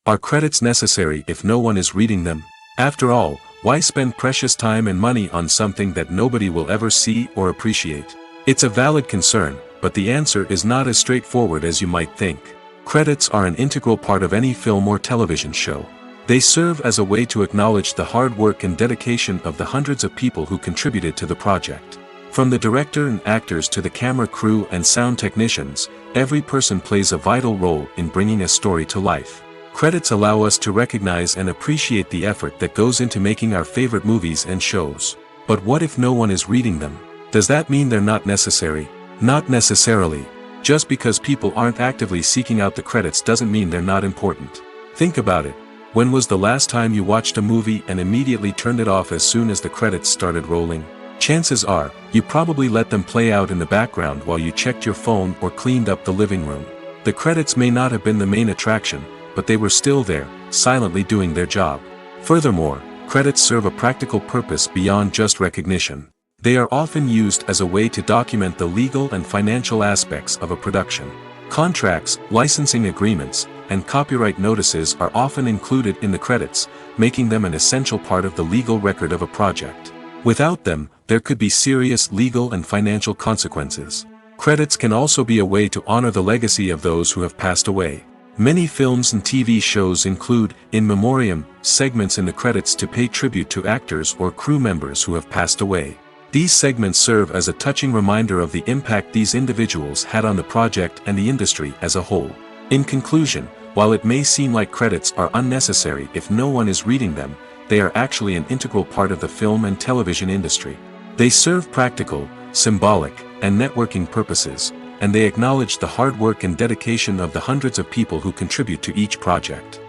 Are credits necessary if no one is reading them? After all, why spend precious time and money on something that nobody will ever see or appreciate? It's a valid concern, but the answer is not as straightforward as you might think. Credits are an integral part of any film or television show. They serve as a way to acknowledge the hard work and dedication of the hundreds of people who contributed to the project. From the director and actors to the camera crew and sound technicians, every person plays a vital role in bringing a story to life. Credits allow us to recognize and appreciate the effort that goes into making our favorite movies and shows. But what if no one is reading them? Does that mean they're not necessary? Not necessarily. Just because people aren't actively seeking out the credits doesn't mean they're not important. Think about it. When was the last time you watched a movie and immediately turned it off as soon as the credits started rolling? Chances are, you probably let them play out in the background while you checked your phone or cleaned up the living room. The credits may not have been the main attraction, but they were still there, silently doing their job. Furthermore, credits serve a practical purpose beyond just recognition. They are often used as a way to document the legal and financial aspects of a production. Contracts, licensing agreements, and copyright notices are often included in the credits, making them an essential part of the legal record of a project. Without them, there could be serious legal and financial consequences. Credits can also be a way to honor the legacy of those who have passed away. Many films and TV shows include, in memoriam, segments in the credits to pay tribute to actors or crew members who have passed away. These segments serve as a touching reminder of the impact these individuals had on the project and the industry as a whole. In conclusion, while it may seem like credits are unnecessary if no one is reading them, they are actually an integral part of the film and television industry. They serve practical, symbolic, and networking purposes, and they acknowledge the hard work and dedication of the hundreds of people who contribute to each project.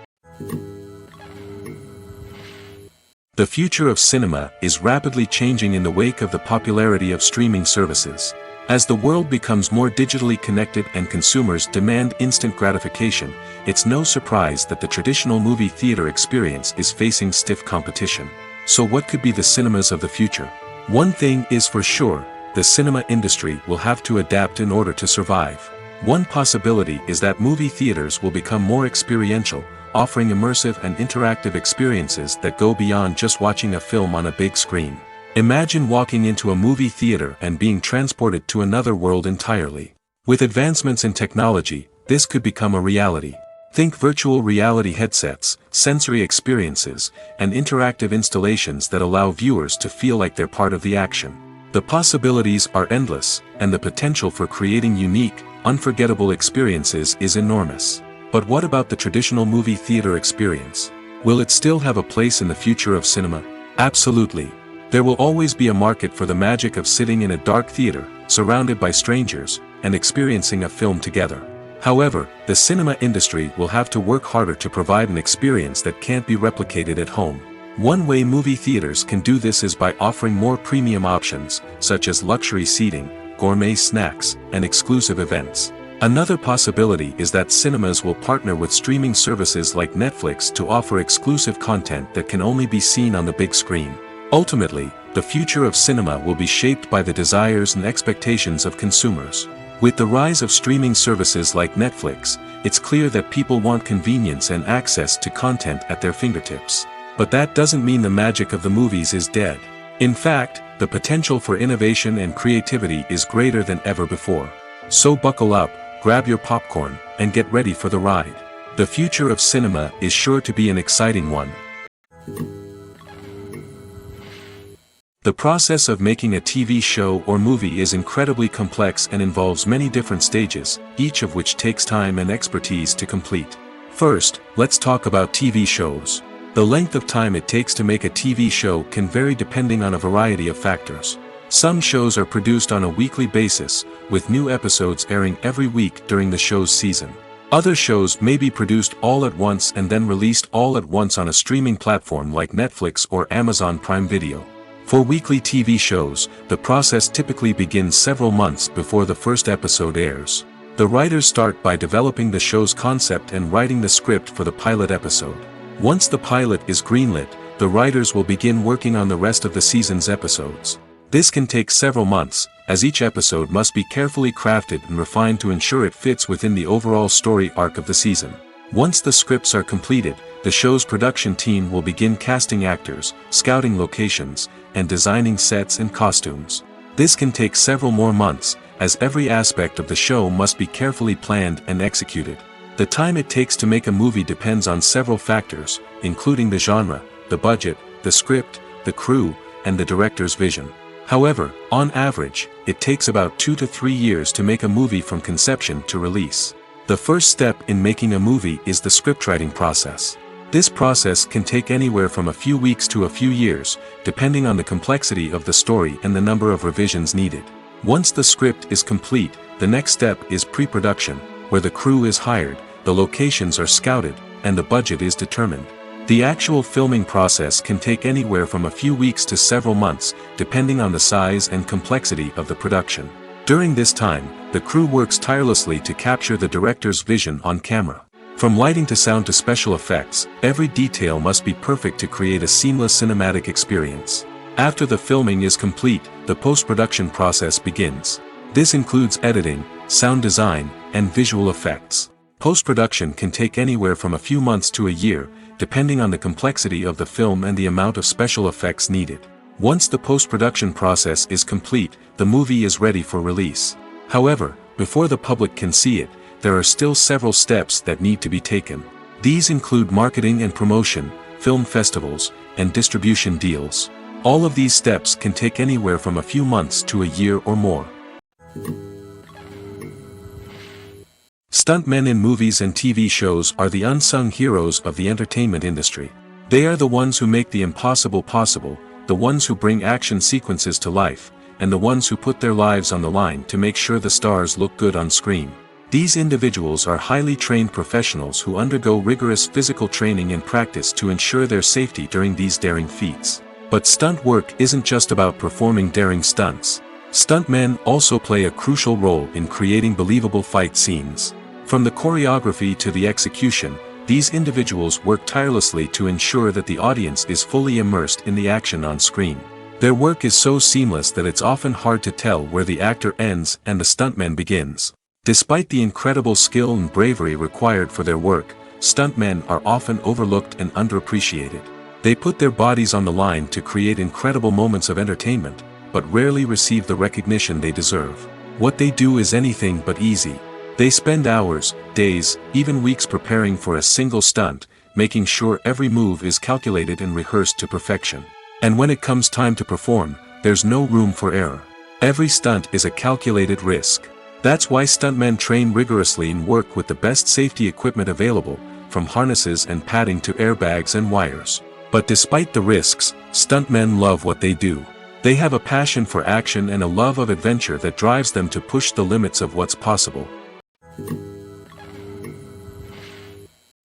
The future of cinema is rapidly changing in the wake of the popularity of streaming services. As the world becomes more digitally connected and consumers demand instant gratification, it's no surprise that the traditional movie theater experience is facing stiff competition. So what could be the cinemas of the future? One thing is for sure, the cinema industry will have to adapt in order to survive. One possibility is that movie theaters will become more experiential, offering immersive and interactive experiences that go beyond just watching a film on a big screen. Imagine walking into a movie theater and being transported to another world entirely. With advancements in technology, this could become a reality. Think virtual reality headsets, sensory experiences, and interactive installations that allow viewers to feel like they're part of the action. The possibilities are endless, and the potential for creating unique, unforgettable experiences is enormous. But what about the traditional movie theater experience? Will it still have a place in the future of cinema? Absolutely. There will always be a market for the magic of sitting in a dark theater, surrounded by strangers, and experiencing a film together. However, the cinema industry will have to work harder to provide an experience that can't be replicated at home. One way movie theaters can do this is by offering more premium options, such as luxury seating, gourmet snacks, and exclusive events. Another possibility is that cinemas will partner with streaming services like Netflix to offer exclusive content that can only be seen on the big screen. Ultimately, the future of cinema will be shaped by the desires and expectations of consumers. With the rise of streaming services like Netflix, it's clear that people want convenience and access to content at their fingertips. But that doesn't mean the magic of the movies is dead. In fact, the potential for innovation and creativity is greater than ever before. So buckle up, grab your popcorn, and get ready for the ride. The future of cinema is sure to be an exciting one. The process of making a TV show or movie is incredibly complex and involves many different stages, each of which takes time and expertise to complete. First, let's talk about TV shows. The length of time it takes to make a TV show can vary depending on a variety of factors. Some shows are produced on a weekly basis, with new episodes airing every week during the show's season. Other shows may be produced all at once and then released all at once on a streaming platform like Netflix or Amazon Prime Video. For weekly TV shows, the process typically begins several months before the first episode airs. The writers start by developing the show's concept and writing the script for the pilot episode. Once the pilot is greenlit, the writers will begin working on the rest of the season's episodes. This can take several months, as each episode must be carefully crafted and refined to ensure it fits within the overall story arc of the season. Once the scripts are completed, the show's production team will begin casting actors, scouting locations, and designing sets and costumes. This can take several more months, as every aspect of the show must be carefully planned and executed. The time it takes to make a movie depends on several factors, including the genre, the budget, the script, the crew, and the director's vision. However, on average, it takes about 2 to 3 years to make a movie from conception to release. The first step in making a movie is the scriptwriting process. This process can take anywhere from a few weeks to a few years, depending on the complexity of the story and the number of revisions needed. Once the script is complete, the next step is pre-production, where the crew is hired, the locations are scouted, and the budget is determined. The actual filming process can take anywhere from a few weeks to several months, depending on the size and complexity of the production. During this time, the crew works tirelessly to capture the director's vision on camera. From lighting to sound to special effects, every detail must be perfect to create a seamless cinematic experience. After the filming is complete, the post-production process begins. This includes editing, sound design, and visual effects. Post-production can take anywhere from a few months to a year, depending on the complexity of the film and the amount of special effects needed. Once the post-production process is complete, the movie is ready for release. However, before the public can see it, there are still several steps that need to be taken. These include marketing and promotion, film festivals, and distribution deals. All of these steps can take anywhere from a few months to a year or more. Stuntmen in movies and TV shows are the unsung heroes of the entertainment industry. They are the ones who make the impossible possible, the ones who bring action sequences to life, and the ones who put their lives on the line to make sure the stars look good on screen. These individuals are highly trained professionals who undergo rigorous physical training and practice to ensure their safety during these daring feats. But stunt work isn't just about performing daring stunts. Stuntmen also play a crucial role in creating believable fight scenes. From the choreography to the execution, these individuals work tirelessly to ensure that the audience is fully immersed in the action on screen. Their work is so seamless that it's often hard to tell where the actor ends and the stuntman begins. Despite the incredible skill and bravery required for their work, stuntmen are often overlooked and underappreciated. They put their bodies on the line to create incredible moments of entertainment, but rarely receive the recognition they deserve. What they do is anything but easy. They spend hours, days, even weeks preparing for a single stunt, making sure every move is calculated and rehearsed to perfection. And when it comes time to perform, there's no room for error. Every stunt is a calculated risk. That's why stuntmen train rigorously and work with the best safety equipment available, from harnesses and padding to airbags and wires. But despite the risks, stuntmen love what they do. They have a passion for action and a love of adventure that drives them to push the limits of what's possible.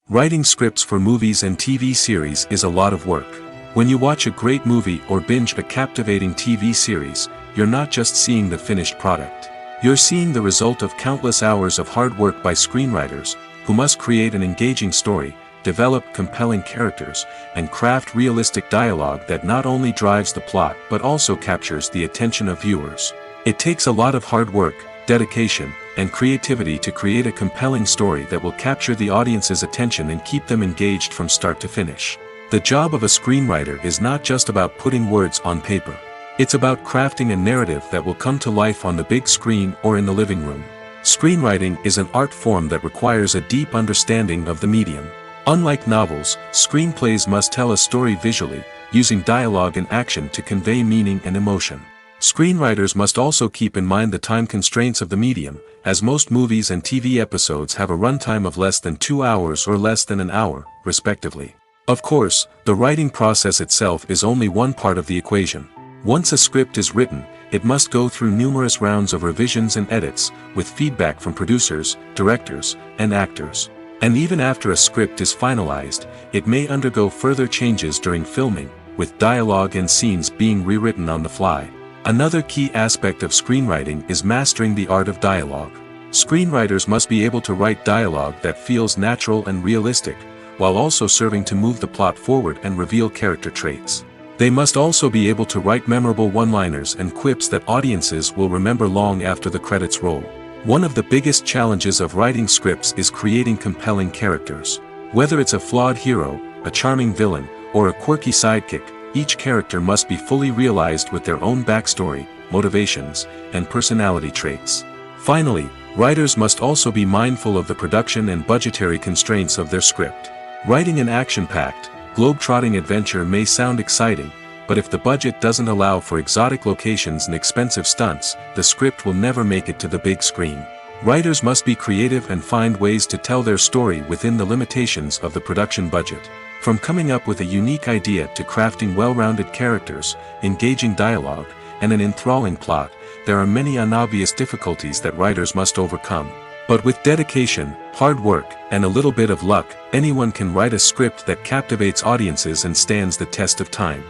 Writing scripts for movies and TV series is a lot of work. When you watch a great movie or binge a captivating TV series, you're not just seeing the finished product. You're seeing the result of countless hours of hard work by screenwriters, who must create an engaging story, develop compelling characters, and craft realistic dialogue that not only drives the plot but also captures the attention of viewers. It takes a lot of hard work, dedication, and creativity to create a compelling story that will capture the audience's attention and keep them engaged from start to finish. The job of a screenwriter is not just about putting words on paper. It's about crafting a narrative that will come to life on the big screen or in the living room. Screenwriting is an art form that requires a deep understanding of the medium. Unlike novels, screenplays must tell a story visually, using dialogue and action to convey meaning and emotion. Screenwriters must also keep in mind the time constraints of the medium, as most movies and TV episodes have a runtime of less than 2 hours or less than an hour, respectively. Of course, the writing process itself is only one part of the equation. Once a script is written, it must go through numerous rounds of revisions and edits, with feedback from producers, directors, and actors. And even after a script is finalized, it may undergo further changes during filming, with dialogue and scenes being rewritten on the fly. Another key aspect of screenwriting is mastering the art of dialogue. Screenwriters must be able to write dialogue that feels natural and realistic, while also serving to move the plot forward and reveal character traits. They must also be able to write memorable one-liners and quips that audiences will remember long after the credits roll. One of the biggest challenges of writing scripts is creating compelling characters. Whether it's a flawed hero, a charming villain, or a quirky sidekick, each character must be fully realized with their own backstory, motivations, and personality traits. Finally, writers must also be mindful of the production and budgetary constraints of their script. Writing an action-packed, globe-trotting adventure may sound exciting, but if the budget doesn't allow for exotic locations and expensive stunts, the script will never make it to the big screen. Writers must be creative and find ways to tell their story within the limitations of the production budget. From coming up with a unique idea to crafting well-rounded characters, engaging dialogue, and an enthralling plot, there are many unobvious difficulties that writers must overcome. But with dedication, hard work, and a little bit of luck, anyone can write a script that captivates audiences and stands the test of time.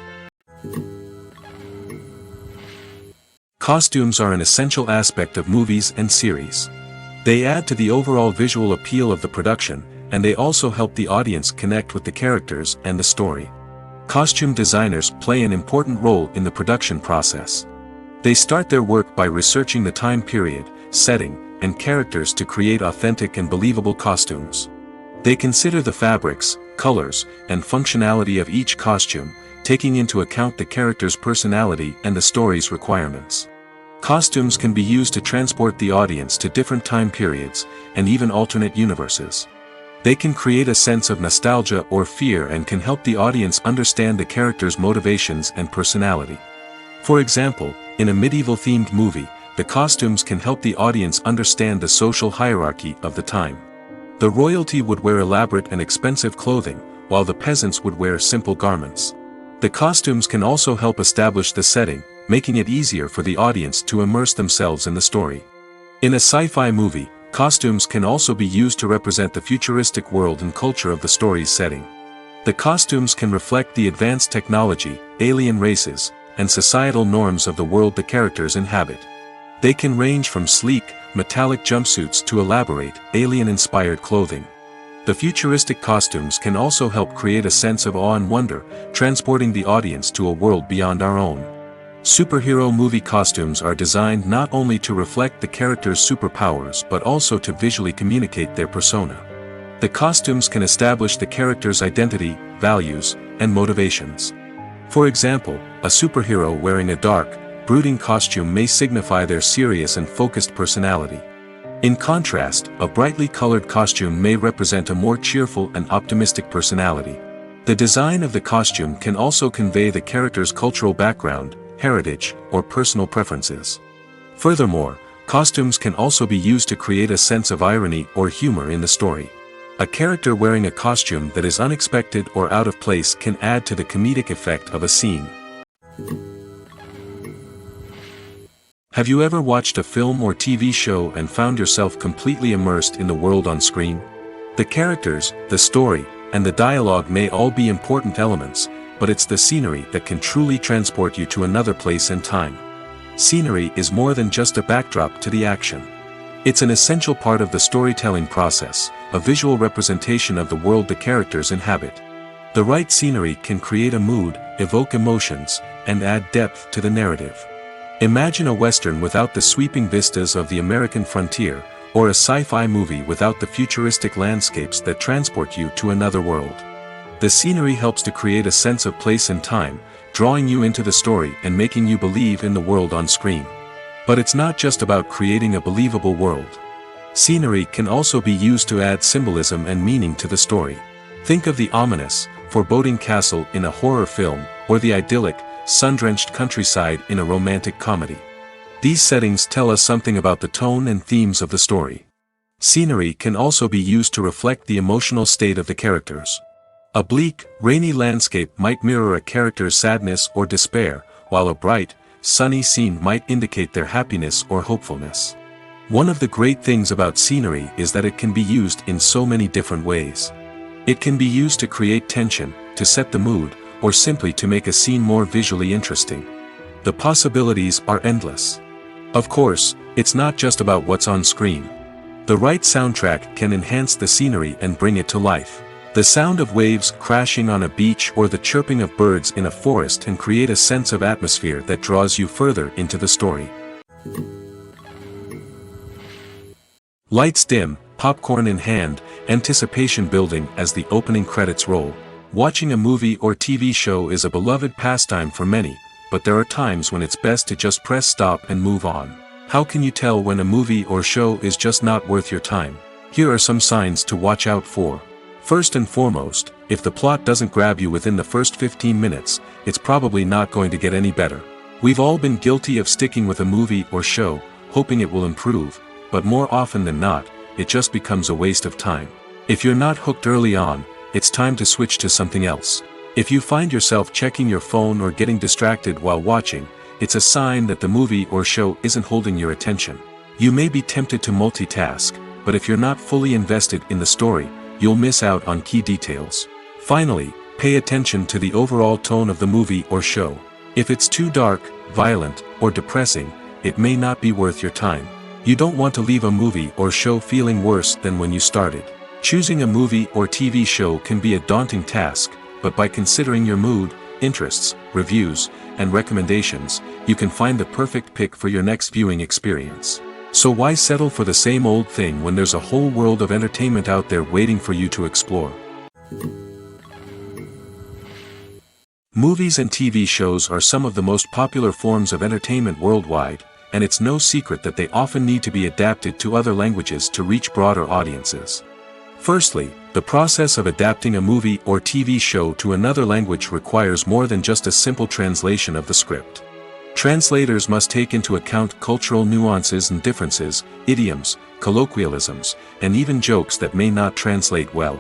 Costumes are an essential aspect of movies and series. They add to the overall visual appeal of the production, and they also help the audience connect with the characters and the story. Costume designers play an important role in the production process. They start their work by researching the time period, setting, and characters to create authentic and believable costumes. They consider the fabrics, colors, and functionality of each costume, taking into account the character's personality and the story's requirements. Costumes can be used to transport the audience to different time periods, and even alternate universes. They can create a sense of nostalgia or fear and can help the audience understand the character's motivations and personality. For example, in a medieval-themed movie, the costumes can help the audience understand the social hierarchy of the time. The royalty would wear elaborate and expensive clothing, while the peasants would wear simple garments. The costumes can also help establish the setting, making it easier for the audience to immerse themselves in the story. In a sci-fi movie, costumes can also be used to represent the futuristic world and culture of the story's setting. The costumes can reflect the advanced technology, alien races, and societal norms of the world the characters inhabit. They can range from sleek, metallic jumpsuits to elaborate, alien-inspired clothing. The futuristic costumes can also help create a sense of awe and wonder, transporting the audience to a world beyond our own. Superhero movie costumes are designed not only to reflect the character's superpowers but also to visually communicate their persona. The costumes can establish the character's identity, values, and motivations. For example, a superhero wearing a dark, brooding costume may signify their serious and focused personality. In contrast, a brightly colored costume may represent a more cheerful and optimistic personality. The design of the costume can also convey the character's cultural background, heritage, or personal preferences. Furthermore, costumes can also be used to create a sense of irony or humor in the story. A character wearing a costume that is unexpected or out of place can add to the comedic effect of a scene. Have you ever watched a film or TV show and found yourself completely immersed in the world on screen? The characters, the story, and the dialogue may all be important elements, but it's the scenery that can truly transport you to another place and time. Scenery is more than just a backdrop to the action. It's an essential part of the storytelling process, a visual representation of the world the characters inhabit. The right scenery can create a mood, evoke emotions, and add depth to the narrative. Imagine a Western without the sweeping vistas of the American frontier, or a sci-fi movie without the futuristic landscapes that transport you to another world. The scenery helps to create a sense of place and time, drawing you into the story and making you believe in the world on screen. But it's not just about creating a believable world. Scenery can also be used to add symbolism and meaning to the story. Think of the ominous, foreboding castle in a horror film, or the idyllic, sun-drenched countryside in a romantic comedy. These settings tell us something about the tone and themes of the story. Scenery can also be used to reflect the emotional state of the characters. A bleak, rainy landscape might mirror a character's sadness or despair, while a bright, sunny scene might indicate their happiness or hopefulness. One of the great things about scenery is that it can be used in so many different ways. It can be used to create tension, to set the mood, or simply to make a scene more visually interesting. The possibilities are endless. Of course, it's not just about what's on screen. The right soundtrack can enhance the scenery and bring it to life. The sound of waves crashing on a beach or the chirping of birds in a forest can create a sense of atmosphere that draws you further into the story. Lights dim, popcorn in hand, anticipation building as the opening credits roll. Watching a movie or TV show is a beloved pastime for many, but there are times when it's best to just press stop and move on. How can you tell when a movie or show is just not worth your time? Here are some signs to watch out for. First and foremost, if the plot doesn't grab you within the first 15 minutes, it's probably not going to get any better. We've all been guilty of sticking with a movie or show, hoping it will improve, but more often than not, it just becomes a waste of time. If you're not hooked early on, it's time to switch to something else. If you find yourself checking your phone or getting distracted while watching, it's a sign that the movie or show isn't holding your attention. You may be tempted to multitask, but if you're not fully invested in the story, you'll miss out on key details. Finally, pay attention to the overall tone of the movie or show. If it's too dark, violent, or depressing, it may not be worth your time. You don't want to leave a movie or show feeling worse than when you started. Choosing a movie or TV show can be a daunting task, but by considering your mood, interests, reviews, and recommendations, you can find the perfect pick for your next viewing experience. So why settle for the same old thing when there's a whole world of entertainment out there waiting for you to explore? Movies and TV shows are some of the most popular forms of entertainment worldwide, and it's no secret that they often need to be adapted to other languages to reach broader audiences. Firstly, the process of adapting a movie or TV show to another language requires more than just a simple translation of the script. Translators must take into account cultural nuances and differences, idioms, colloquialisms, and even jokes that may not translate well.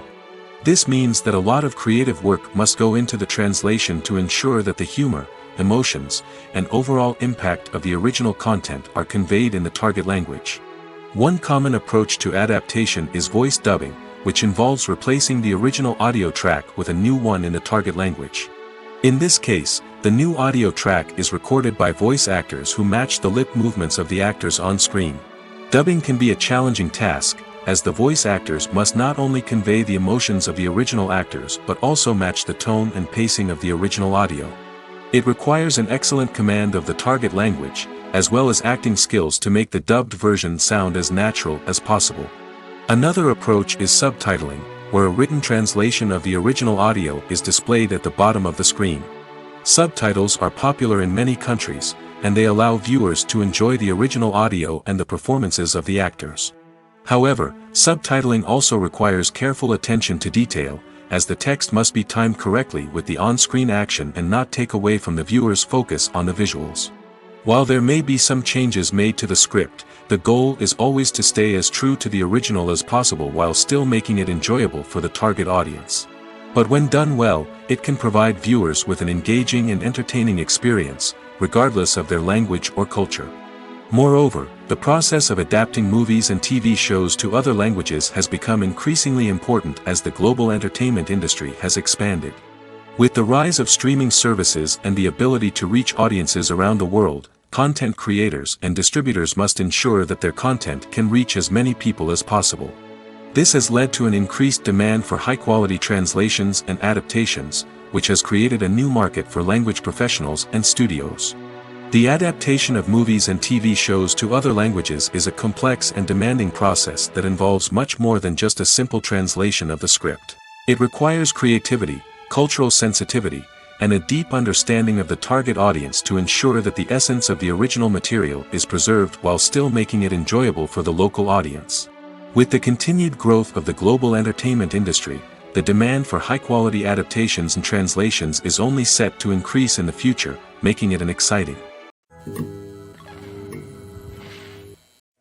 This means that a lot of creative work must go into the translation to ensure that the humor, emotions, and overall impact of the original content are conveyed in the target language. One common approach to adaptation is voice dubbing, which involves replacing the original audio track with a new one in the target language. In this case, the new audio track is recorded by voice actors who match the lip movements of the actors on screen. Dubbing can be a challenging task, as the voice actors must not only convey the emotions of the original actors but also match the tone and pacing of the original audio. It requires an excellent command of the target language, as well as acting skills to make the dubbed version sound as natural as possible. Another approach is subtitling, where a written translation of the original audio is displayed at the bottom of the screen. Subtitles are popular in many countries, and they allow viewers to enjoy the original audio and the performances of the actors. However, subtitling also requires careful attention to detail, as the text must be timed correctly with the on-screen action and not take away from the viewer's focus on the visuals. While there may be some changes made to the script, the goal is always to stay as true to the original as possible while still making it enjoyable for the target audience. But when done well, it can provide viewers with an engaging and entertaining experience, regardless of their language or culture. Moreover, the process of adapting movies and TV shows to other languages has become increasingly important as the global entertainment industry has expanded. With the rise of streaming services and the ability to reach audiences around the world, content creators and distributors must ensure that their content can reach as many people as possible. This has led to an increased demand for high-quality translations and adaptations, which has created a new market for language professionals and studios. The adaptation of movies and TV shows to other languages is a complex and demanding process that involves much more than just a simple translation of the script. It requires creativity, cultural sensitivity, and a deep understanding of the target audience to ensure that the essence of the original material is preserved while still making it enjoyable for the local audience. With the continued growth of the global entertainment industry, the demand for high-quality adaptations and translations is only set to increase in the future, making it an exciting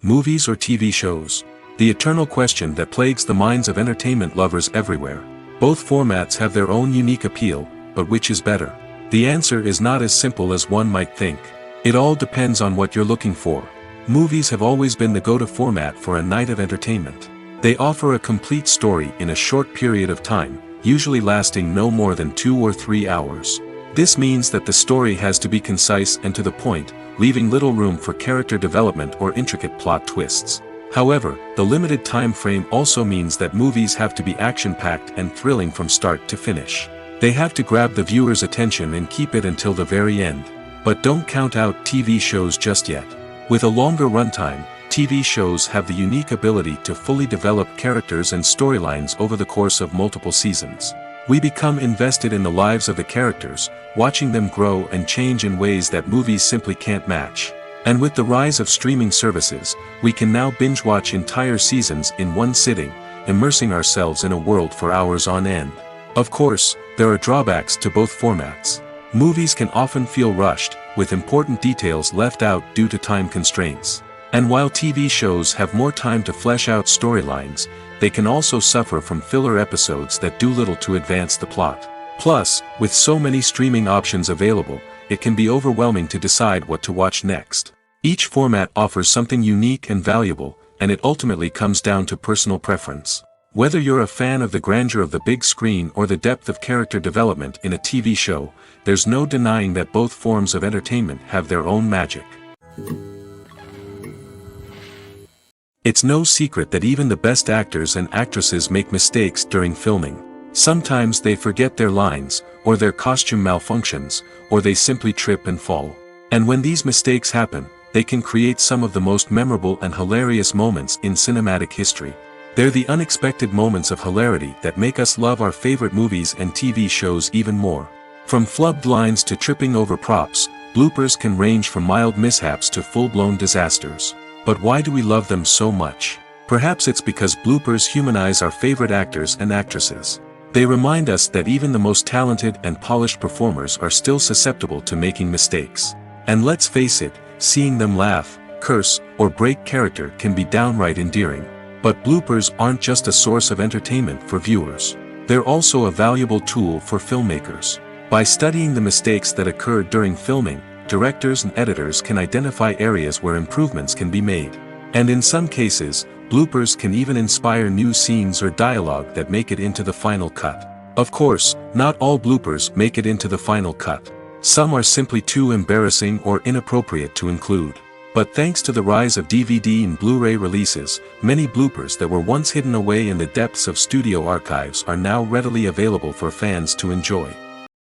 movies or TV shows. The eternal question that plagues the minds of entertainment lovers everywhere. Both formats have their own unique appeal, but which is better? The answer is not as simple as one might think. It all depends on what you're looking for. Movies have always been the go-to format for a night of entertainment. They offer a complete story in a short period of time, usually lasting no more than 2 or 3 hours. This means that the story has to be concise and to the point, leaving little room for character development or intricate plot twists. However, the limited time frame also means that movies have to be action-packed and thrilling from start to finish. They have to grab the viewer's attention and keep it until the very end. But don't count out TV shows just yet. With a longer runtime, TV shows have the unique ability to fully develop characters and storylines over the course of multiple seasons. We become invested in the lives of the characters, watching them grow and change in ways that movies simply can't match. And with the rise of streaming services, we can now binge-watch entire seasons in one sitting, immersing ourselves in a world for hours on end. Of course, there are drawbacks to both formats. Movies can often feel rushed, with important details left out due to time constraints. And while TV shows have more time to flesh out storylines, they can also suffer from filler episodes that do little to advance the plot. Plus, with so many streaming options available, it can be overwhelming to decide what to watch next. Each format offers something unique and valuable, and it ultimately comes down to personal preference. Whether you're a fan of the grandeur of the big screen or the depth of character development in a TV show, there's no denying that both forms of entertainment have their own magic. It's no secret that even the best actors and actresses make mistakes during filming. Sometimes they forget their lines, or their costume malfunctions, or they simply trip and fall. And when these mistakes happen, they can create some of the most memorable and hilarious moments in cinematic history. They're the unexpected moments of hilarity that make us love our favorite movies and TV shows even more. From flubbed lines to tripping over props, bloopers can range from mild mishaps to full-blown disasters. But why do we love them so much? Perhaps it's because bloopers humanize our favorite actors and actresses. They remind us that even the most talented and polished performers are still susceptible to making mistakes. And let's face it, seeing them laugh, curse, or break character can be downright endearing. But bloopers aren't just a source of entertainment for viewers. They're also a valuable tool for filmmakers. By studying the mistakes that occurred during filming, directors and editors can identify areas where improvements can be made. And in some cases, bloopers can even inspire new scenes or dialogue that make it into the final cut. Of course, not all bloopers make it into the final cut. Some are simply too embarrassing or inappropriate to include. But thanks to the rise of DVD and Blu-ray releases, many bloopers that were once hidden away in the depths of studio archives are now readily available for fans to enjoy.